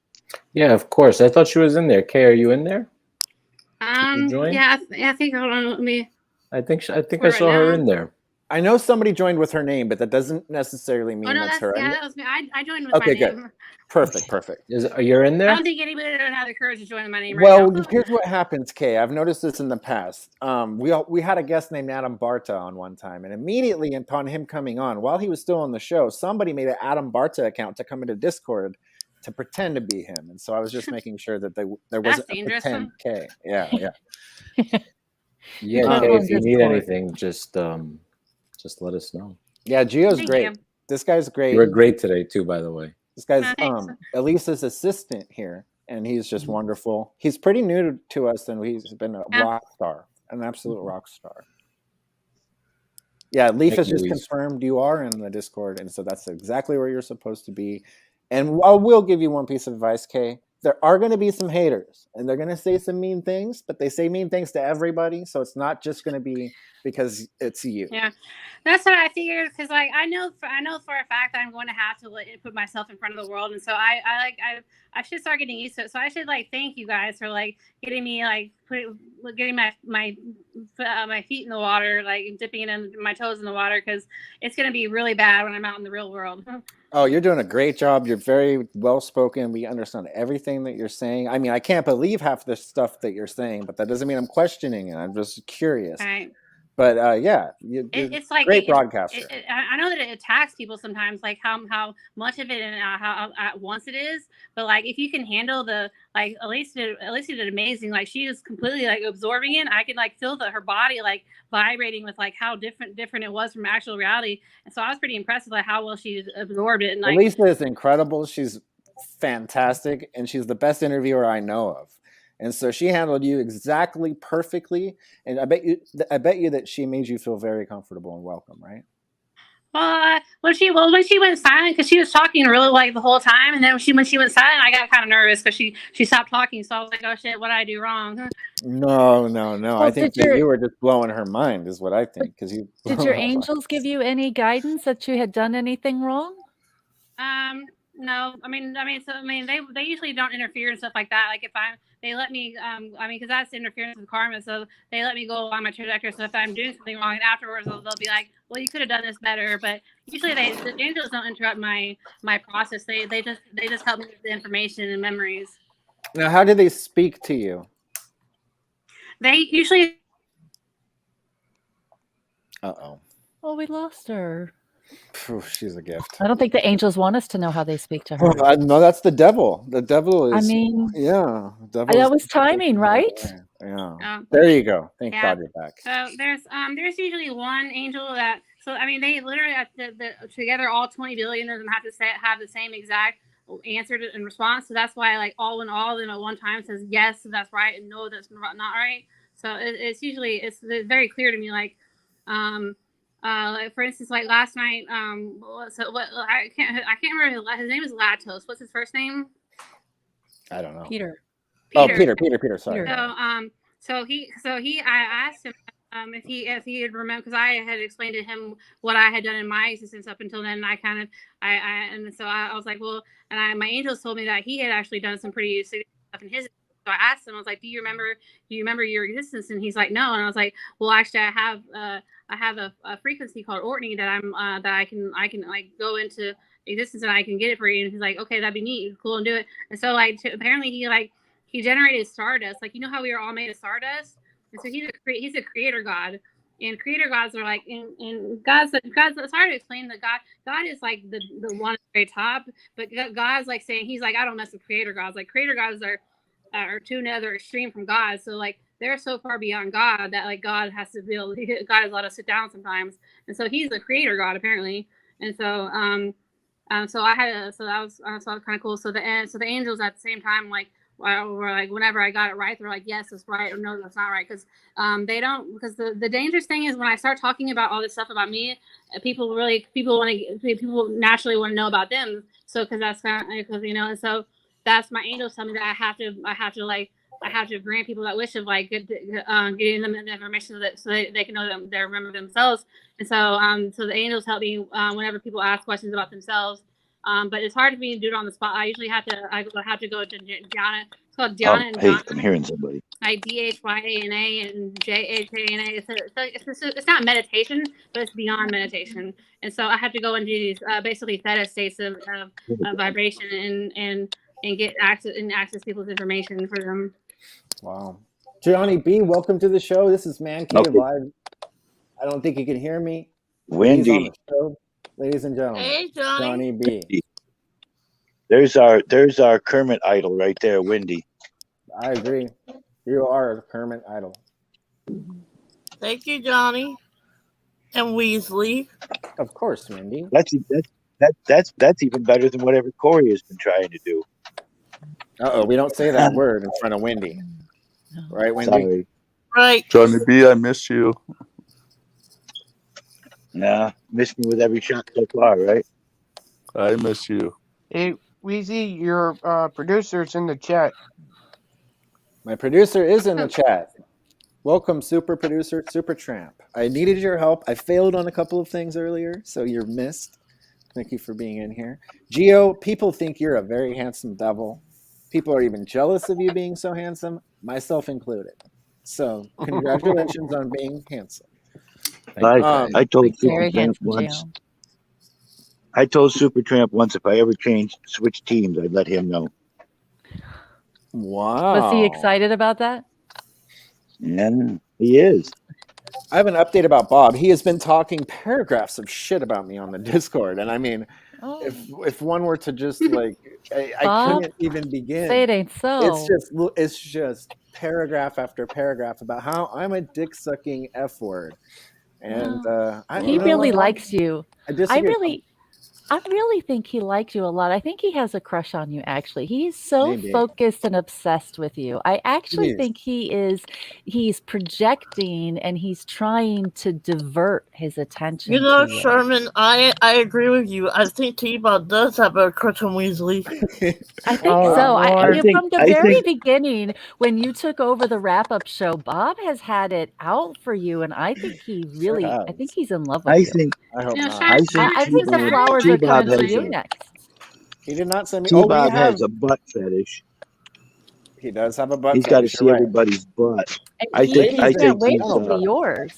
Yeah, of course. I thought she was in there. Kay, are you in there? yeah, I think. Hold on, let me. I think I saw her in there. I know somebody joined with her name, but that doesn't necessarily mean that's her. Yeah, that was me. I joined with my name. Good. Perfect. You're in there? I don't think anybody would have the courage to join with my name Well, right now. here's what happens, Kay. I've noticed this in the past. We had a guest named Adam Barta on one time, and immediately upon him coming on, while he was still on the show, somebody made an Adam Barta account to come into Discord to pretend to be him. And so I was just making sure that there wasn't a pretend Kay. Yeah. Yeah, Kay, if you need anything, just let us know. Yeah, Gio's Thank great. you. This guy's great. You were great today too, by the way. This guy's Thanks. Elisa's assistant here, and he's just wonderful. He's pretty new to us, and he's been a rock star, an absolute rock star. Yeah, Leaf has just confirmed you are in the Discord, and so that's exactly where you're supposed to be. And I will give you one piece of advice, Kay. There are going to be some haters, and they're going to say some mean things, but they say mean things to everybody, so it's not just going to be because it's you. Yeah, that's what I figured, because I know for a fact that I'm going to have to put myself in front of the world, and so I should start getting used to it. So I should thank you guys for getting me getting my feet in the water, dipping in my toes in the water, because it's going to be really bad when I'm out in the real world. Oh, you're doing a great job. You're very well spoken. We understand everything that you're saying. I mean, I can't believe half the stuff that you're saying, but that doesn't mean I'm questioning it. I'm just curious. All right. But yeah, you're It's like great broadcaster. I know that it attacks people sometimes, like how much of it and how at once it is. But like if you can handle the like, Alicia did amazing. Like she is completely like absorbing it. I could like feel her body like vibrating with like how different it was from actual reality. And so I was pretty impressed with like how well she absorbed it. And like Lisa is incredible. She's fantastic, and she's the best interviewer I know of. And so she handled you exactly perfectly, and I bet you that she made you feel very comfortable and welcome, right? When she went silent, because she was talking really like the whole time, and then when she went silent, I got kind of nervous because she stopped talking. So I was like, oh shit, what did I do wrong? No. Well, I think that you were just blowing her mind, is what I think. Because you did your angels give you any guidance that you had done anything wrong? No, they usually don't interfere and stuff like that. Like they let me, because that's interference with karma, so they let me go on my trajectory. So if I'm doing something wrong, and afterwards they'll be like, well, you could have done this better. But usually the angels don't interrupt my process. They just help me with the information and memories. Now, how did they speak to you? They usually. Uh-oh. Oh, we lost her. She's a gift. I don't think the angels want us to know how they speak to her. No, that's the devil. The devil is. I mean, yeah, the devil. That was timing, right? Yeah. There you go. Thank God you're back. So there's usually one angel that. So I mean, they literally together all 20 billion of them have to have the same exact answer in response. So that's why like all of them at one time says yes, that's right, and no, that's not right. So it's usually it's very clear to me like. Like for instance, like last night, I can't remember his name is Latos. What's his first name? I don't know. Peter. Oh, Peter. Sorry. I asked him if he had remembered, because I had explained to him what I had done in my existence up until then. And I was like, well, and my angels told me that he had actually done some pretty significant stuff in his. So I asked him, I was like, do you remember your existence? And he's like, no. And I was like, well, actually, I have a frequency called Orkney that I can like go into existence and I can get it for you. And he's like, okay, that'd be neat, cool, and do it. And so like apparently he generated stardust. Like, you know how we are all made of stardust, and so he's a creator god. And creator gods are like, and God's it's hard to explain that God is like the one at the very top, but God's like saying, he's like, I don't mess with creator gods. Like creator gods are to another extreme from God. So like they're so far beyond God that like God has to God has let us sit down sometimes. And so he's a creator God apparently. And so so that was kind of cool. So the angels at the same time were like whenever I got it right, they're like, yes, that's right, or no, that's not right, because they don't, because the dangerous thing is when I start talking about all this stuff about me, people naturally want to know about them. So because that's kind of, because and so that's my angels tell me that I have to grant people that wish of like getting them the information so that they can know them, they remember themselves. And so the angels help me whenever people ask questions about themselves. But it's hard for me to do it on the spot. I usually have to go to Diana. It's called Diana and Donna. I'm hearing somebody. Like DHYANA and JHANA. It's not meditation, but it's beyond meditation. And so I have to go into these basically theta states of vibration and get access people's information for them. Wow. Johnny B, welcome to the show. This is Man Cave Live. I don't think you can hear me. Wendy. On the show. Ladies and gentlemen, Hey, Johnny. B. There's our Kermit idol right there, Wendy. I agree. You are a Kermit idol. Thank you, Johnny. And Weasley. Of course, Wendy. That's even better than whatever Corey has been trying to do. We don't say that word in front of Wendy. Right, Wendy? Sorry. Right. Johnny B, I miss you. Nah, missed me with every shot so far, right? I miss you. Hey, Weezy, your producer's in the chat. My producer is in the chat. Welcome, super producer, Super Tramp. I needed your help. I failed on a couple of things earlier, so you're missed. Thank you for being in here. Geo, people think you're a very handsome devil. People are even jealous of you being so handsome, myself included. So congratulations on being handsome. I told Supertramp once. I told Supertramp once if I ever switch teams, I'd let him know. Wow. Was he excited about that? Yeah, he is. I have an update about Bob. He has been talking paragraphs of shit about me on the Discord, and I mean, if one were to just like, I Bob, couldn't even begin. say it ain't so. It's just paragraph after paragraph about how I'm a dick sucking F word, and He really likes you. I disagree. I really think he likes you a lot. I think he has a crush on you, actually. He's so Maybe. focused and obsessed with you. I actually is. think he's projecting and he's trying to divert his attention You know, to you. Sherman, I agree with you. I think T-Bot does have a crush on Weasley. I think so. From the I very think- beginning, when you took over the wrap-up show, Bob has had it out for you, and I think I think he's in love with I you. think I hope No, not. Sharon, I think I think the T-Bob- flowers are T-Bob coming for has you a- next. He did not send me. T-Bob has a butt fetish. He does have a butt. He's got to fetish, see you're right. everybody's butt. And I think he can't wait he's, to see yours.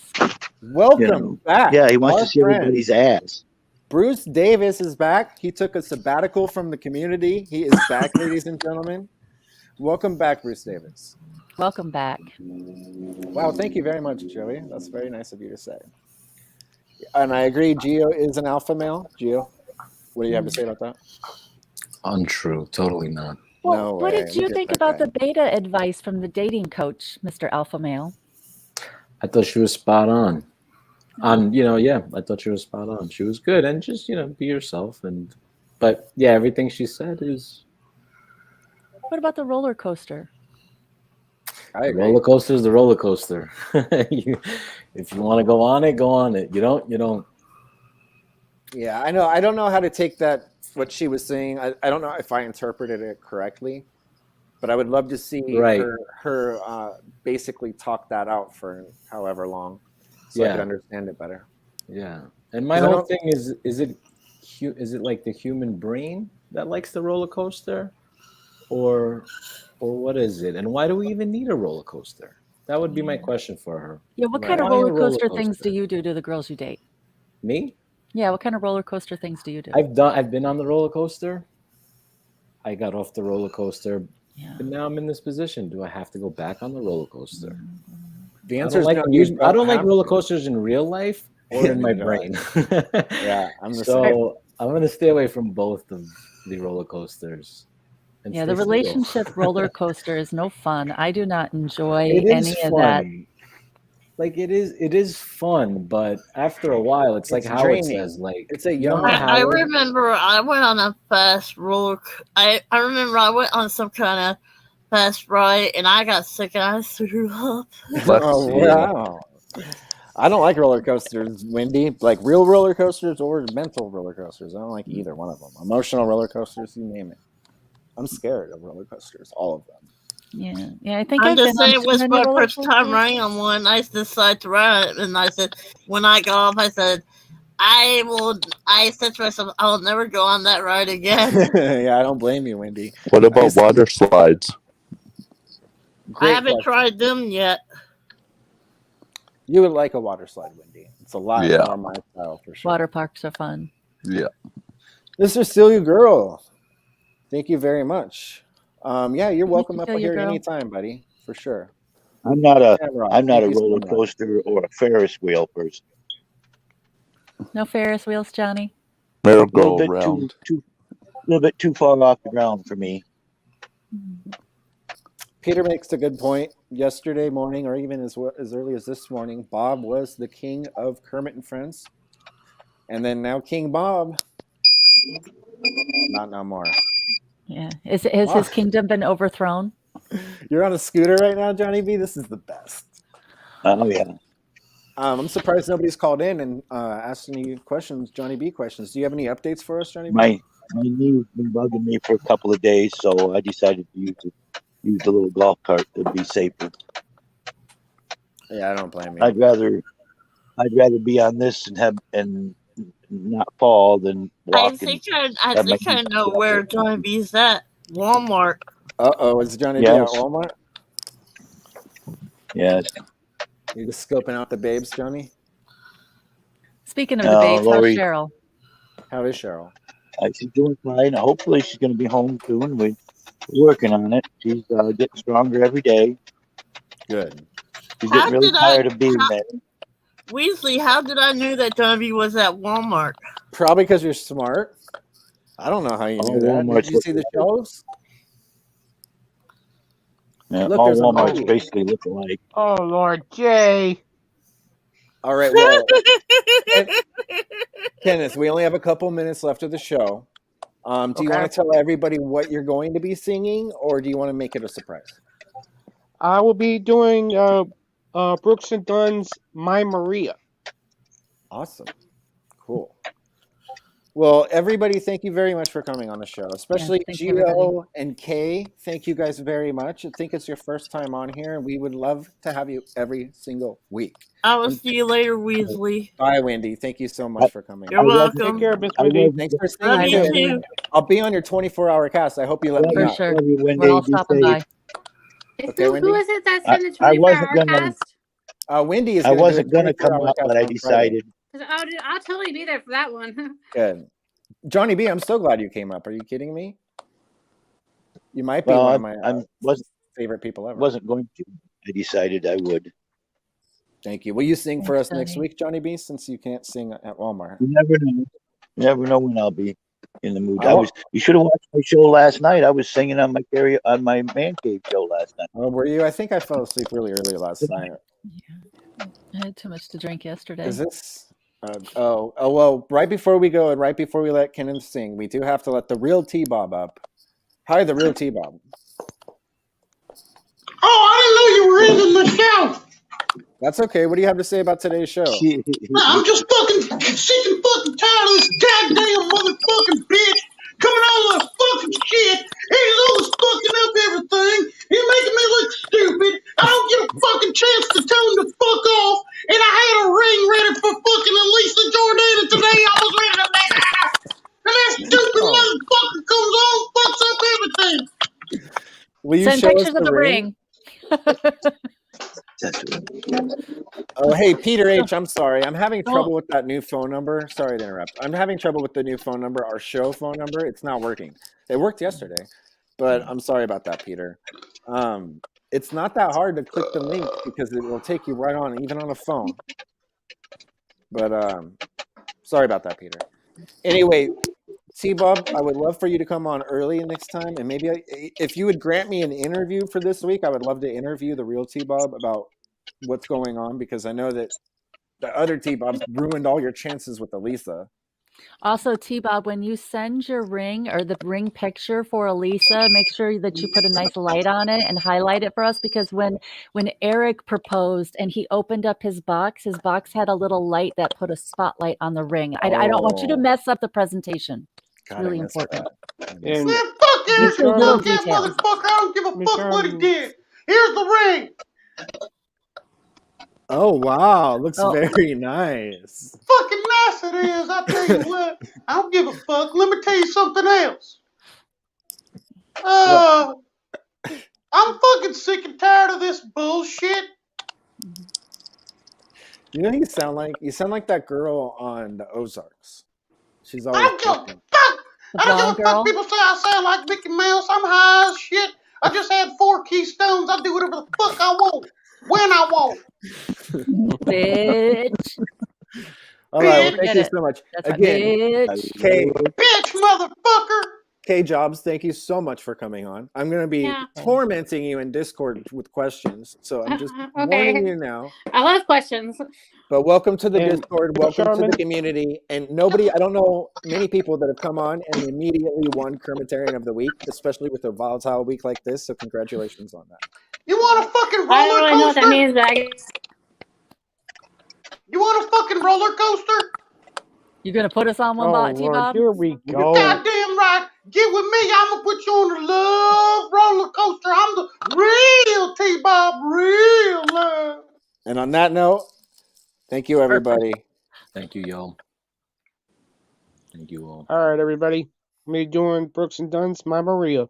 Welcome back. Yeah, he wants our to see friend. everybody's ass. Bruce Davis is back. He took a sabbatical from the community. He is back, ladies and gentlemen. Welcome back, Bruce Davis. Welcome back. Wow, thank you very much, Joey. That's very nice of you to say. And I agree, Gio is an alpha male. Gio, what do you have to say about that? Untrue. Totally not. Well, No what way. did you Look at think that about guy. the beta advice from the dating coach, Mr. Alpha Male? I thought she was spot on. I thought she was spot on. She was good, and just be yourself. But yeah, everything she said is. What about the roller coaster? The roller coaster is the roller coaster. If you want to go on it, go on it. You don't. Yeah, I know. I don't know how to take that, what she was saying. I don't know if I interpreted it correctly, but I would love to see Right. her basically talk that out for however long so I Yeah. could understand it better. Yeah, and my 'Cause I whole don't- thing is it like the human brain that likes the roller coaster, or what is it? And why do we even need a roller coaster? That would be my question for her. Yeah, what Why kind of a roller coaster things do you do to the girls you date? Me? Yeah, what kind of roller coaster things do you do? I've been on the roller coaster. I got off the roller coaster, but now I'm in this position. Do I have to go back on the roller coaster? The I answer don't is like no, you I don't don't like have roller to. coasters in real life or in my No. brain. Yeah, I'm the same. So I'm gonna stay away from both of the roller coasters. and Yeah, stay the single. relationship roller coaster is no fun. I do not enjoy It is any of that. fun. Like it is fun, but after a while, it's like It's Howard draining. says. Like It's a you know young- how I Howard- remember I went on a fast roller. I remember I went on some kind of fast ride and I got sick and I threw up. Oh, wow. I don't like roller coasters, Wendy. Like real roller coasters or mental roller coasters. I don't like either one of them. Emotional roller coasters, you name it. I'm scared of roller coasters, all of them. Yeah. I think I'm I've just been on saying, it too was many my roller first time coasters. riding on one. I decided to ride it, and I said, when I got off, I said, I said to myself, I'll never go on that ride again. Yeah, I don't blame you, Wendy. What about water slides? I haven't tried them yet. You would like a water slide, Wendy. It's a lot Yeah. more my style for sure. Water parks are fun. Yeah. Mr. Celia Girl, thank you very much. Yeah, you're welcome you, up Celia here Girl. anytime, buddy, for sure. I'm not a Shamrock, I'm not thank a you so roller much. coaster or a Ferris wheel person. No Ferris wheels, Johnny? They'll A little go bit around. little bit too far off the ground for me. Peter makes a good point. Yesterday morning, or even as early as this morning, Bob was the king of Kermit and Friends. And then now King Bob, not no more. Yeah. Has his kingdom been overthrown? You're on a scooter right now, Johnny B? This is the best. Oh yeah. I'm surprised nobody's called in and asking you questions, Johnny B questions. Do you have any updates for us, Johnny B? My knee's been bugging me for a couple of days, so I decided to use the little golf cart to be safer. Yeah, I don't blame you. I'd rather be on this and not fall than walk. I think I know where Johnny B's at. Walmart. Uh-oh, is Johnny B Yes. at Walmart? Yes. You just scoping out the babes, Johnny? Speaking of the No, babes, Lori. how's Cheryl? How is Cheryl? She's doing fine. Hopefully, she's going to be home soon. We're working on it. She's getting stronger every day. Good. She's How getting really did I- tired of being there. Weasley, how did I know that Darby was at Walmart? Probably because you're smart. I don't know how you All knew that. Walmart's Did you see the shelves? Yeah, Look, all there's a Walmarts movie. basically look alike. Oh Lord, Jay. All right, well, Kenneth, we only have a couple minutes left of the show. Do you Okay. want to tell everybody what you're going to be singing, or do you want to make it a surprise? I will be doing Brooks and Dunn's "My Maria." Awesome. Cool. Well, everybody, thank you very much for coming on the show, especially thank you, everybody. Gio and Kay. Thank you guys very much. I think it's your first time on here, and we would love to have you every single week. I will see you later, Weasley. Bye, Wendy. Thank you so much for coming. You're welcome. Take care, Miss Wendy. Thanks for Love singing. you Wendy. too. I'll be on your 24-hour cast. I hope you let me For out. sure. Love you, Wendy. We're all Be stopping safe. by. Okay, Who Wendy? is it that's in the I 24-hour wasn't gonna. cast? Wendy is I going to do a wasn't gonna come 24-hour up, cast but I on Friday. decided. I'll totally be there for that one. Good. Johnny B, I'm so glad you came up. Are you kidding me? You might be Well, one of my I wasn't favorite people ever. going to. I decided I would. Thank you. Will you sing for us Thanks, next Johnny. week, Johnny B, since you can't sing at Walmart? You never know. You never know when I'll be in the mood. Oh. You should have watched my show last night. I was singing on my man cave show last night. Oh, were you? I think I fell asleep really early last night. I had too much to drink yesterday. Is this? Well, right before we go and right before we let Kenneth sing, we do have to let the real T-Bob up. Hi, the real T-Bob. Oh, I didn't know you were ending the show. That's okay. What do you have to say about today's show? I'm just fucking sick and fucking tired of this goddamn motherfucking bitch coming on with fucking shit. He's always fucking up everything. He's making me look stupid. I don't get a fucking chance to tell him to fuck off. And I had a ring ready for fucking Elisa Jordana today. I was ready to make her. And that stupid motherfucker comes on, fucks up everything. Will you Send show us pictures of the ring. Oh, hey, Peter H., I'm sorry. I'm having trouble with that new phone number. Sorry to interrupt. I'm having trouble with the new phone number, our show phone number. It's not working. It worked yesterday, but I'm sorry about that, Peter. It's not that hard to click the link because it will take you right on, even on a phone. But sorry about that, Peter. Anyway, T-Bob, I would love for you to come on early next time, and maybe if you would grant me an interview for this week, I would love to interview the real T-Bob about what's going on, because I know that the other T-Bob's ruined all your chances with Elisa. Also, T-Bob, when you send your ring or the ring picture for Elisa, make sure that you put a nice light on it and highlight it for us, because when Eric proposed and he opened up his box had a little light that put a spotlight on the ring. I don't want you to mess up the presentation. It's really important. And Man, fuck These Eric. are little Fuck that details. motherfucker. I don't give a fuck what he did. Here's the ring. Oh, wow. Looks very nice. Fucking nice it is. I tell you what. I don't give a fuck. Let me tell you something else. I'm fucking sick and tired of this bullshit. You know who you sound like? You sound like that girl on the Ozarks. She's I always don't give a joking. fuck. The I don't blonde give a fuck. girl? People say I sound like Mickey Mouse. I'm high as shit. I just had 4 Keystones. I do whatever the fuck I want. When I want. Bitch. All right, well, Bitch. thank you so much. That's right. Again, Bitch. Bitch, motherfucker. K Jobs, thank you so much for coming on. I'm going to be tormenting you in Discord with questions, so I'm just warning you now. I love questions. But welcome to the And Discord. Welcome to Sherman? the community. And nobody, I don't know many people that have come on and immediately won Kermitarian of the Week, especially with a volatile week like this. So congratulations on that. You want a fucking roller I don't really know what coaster? that means, but I guess. You want a fucking roller coaster? You gonna put us on one, Oh T-Bob? Lord, here we go. Goddamn right. Get with me. I'm going to put you on the love roller coaster. I'm the real T-Bob. Real love. And on that note, thank you, everybody. Thank you, yo. Thank you all. All right, everybody. Me doing Brooks and Dunn's "My Maria."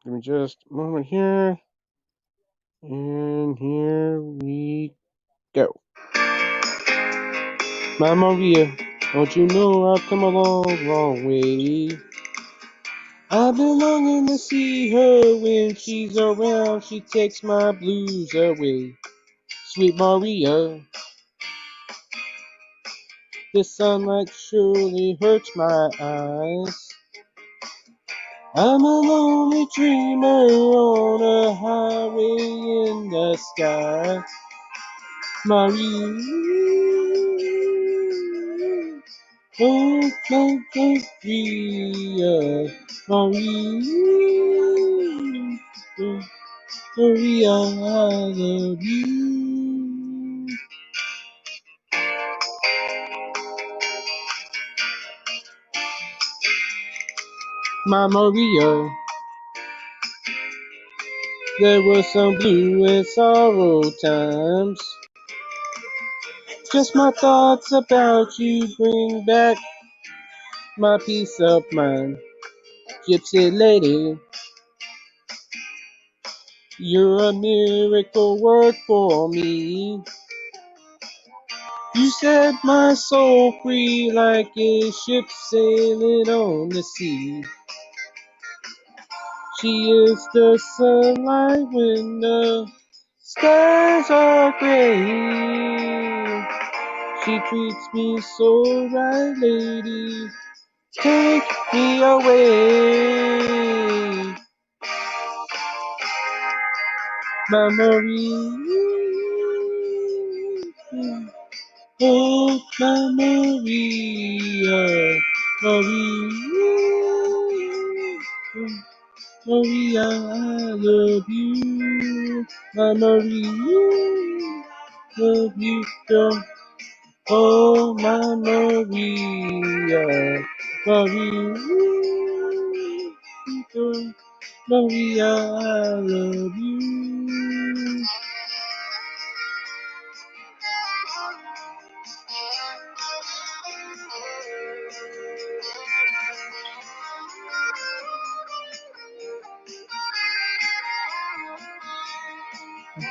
Give me just a moment here. And here we go. My Maria, don't you know I've come a long, long way? I've been longing to see her. When she's around, she takes my blues away. Sweet Maria, the sunlight surely hurts my eyes. I'm a lonely dreamer on a highway in the sky. Maria, oh my Maria, Maria, Maria, I love you. My Maria, there were some blue and sorrow times. Just my thoughts about you bring back my peace of mind. Gypsy lady, you're a miracle work for me. You set my soul free like a ship sailing on the sea. She is the sunlight when the skies are gray. She treats me so right, lady. Take me away, my Maria. Oh, my Maria, Maria, Maria, I love you, my Maria, love you, girl. Oh, my Maria, Maria, girl. Maria, I love you.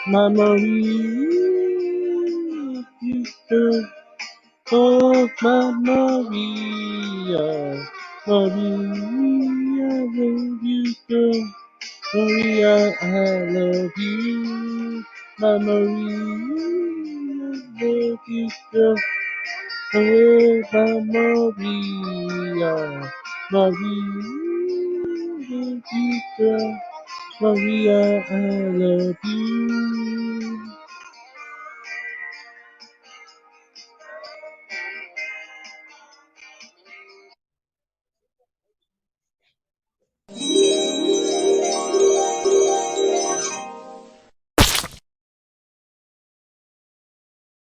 My Maria, you girl. Oh, my Maria, Maria, I love you, girl. Maria, I love you. My Maria, I love you, girl. Oh, my Maria, Maria, I love you, girl. Maria, I love you.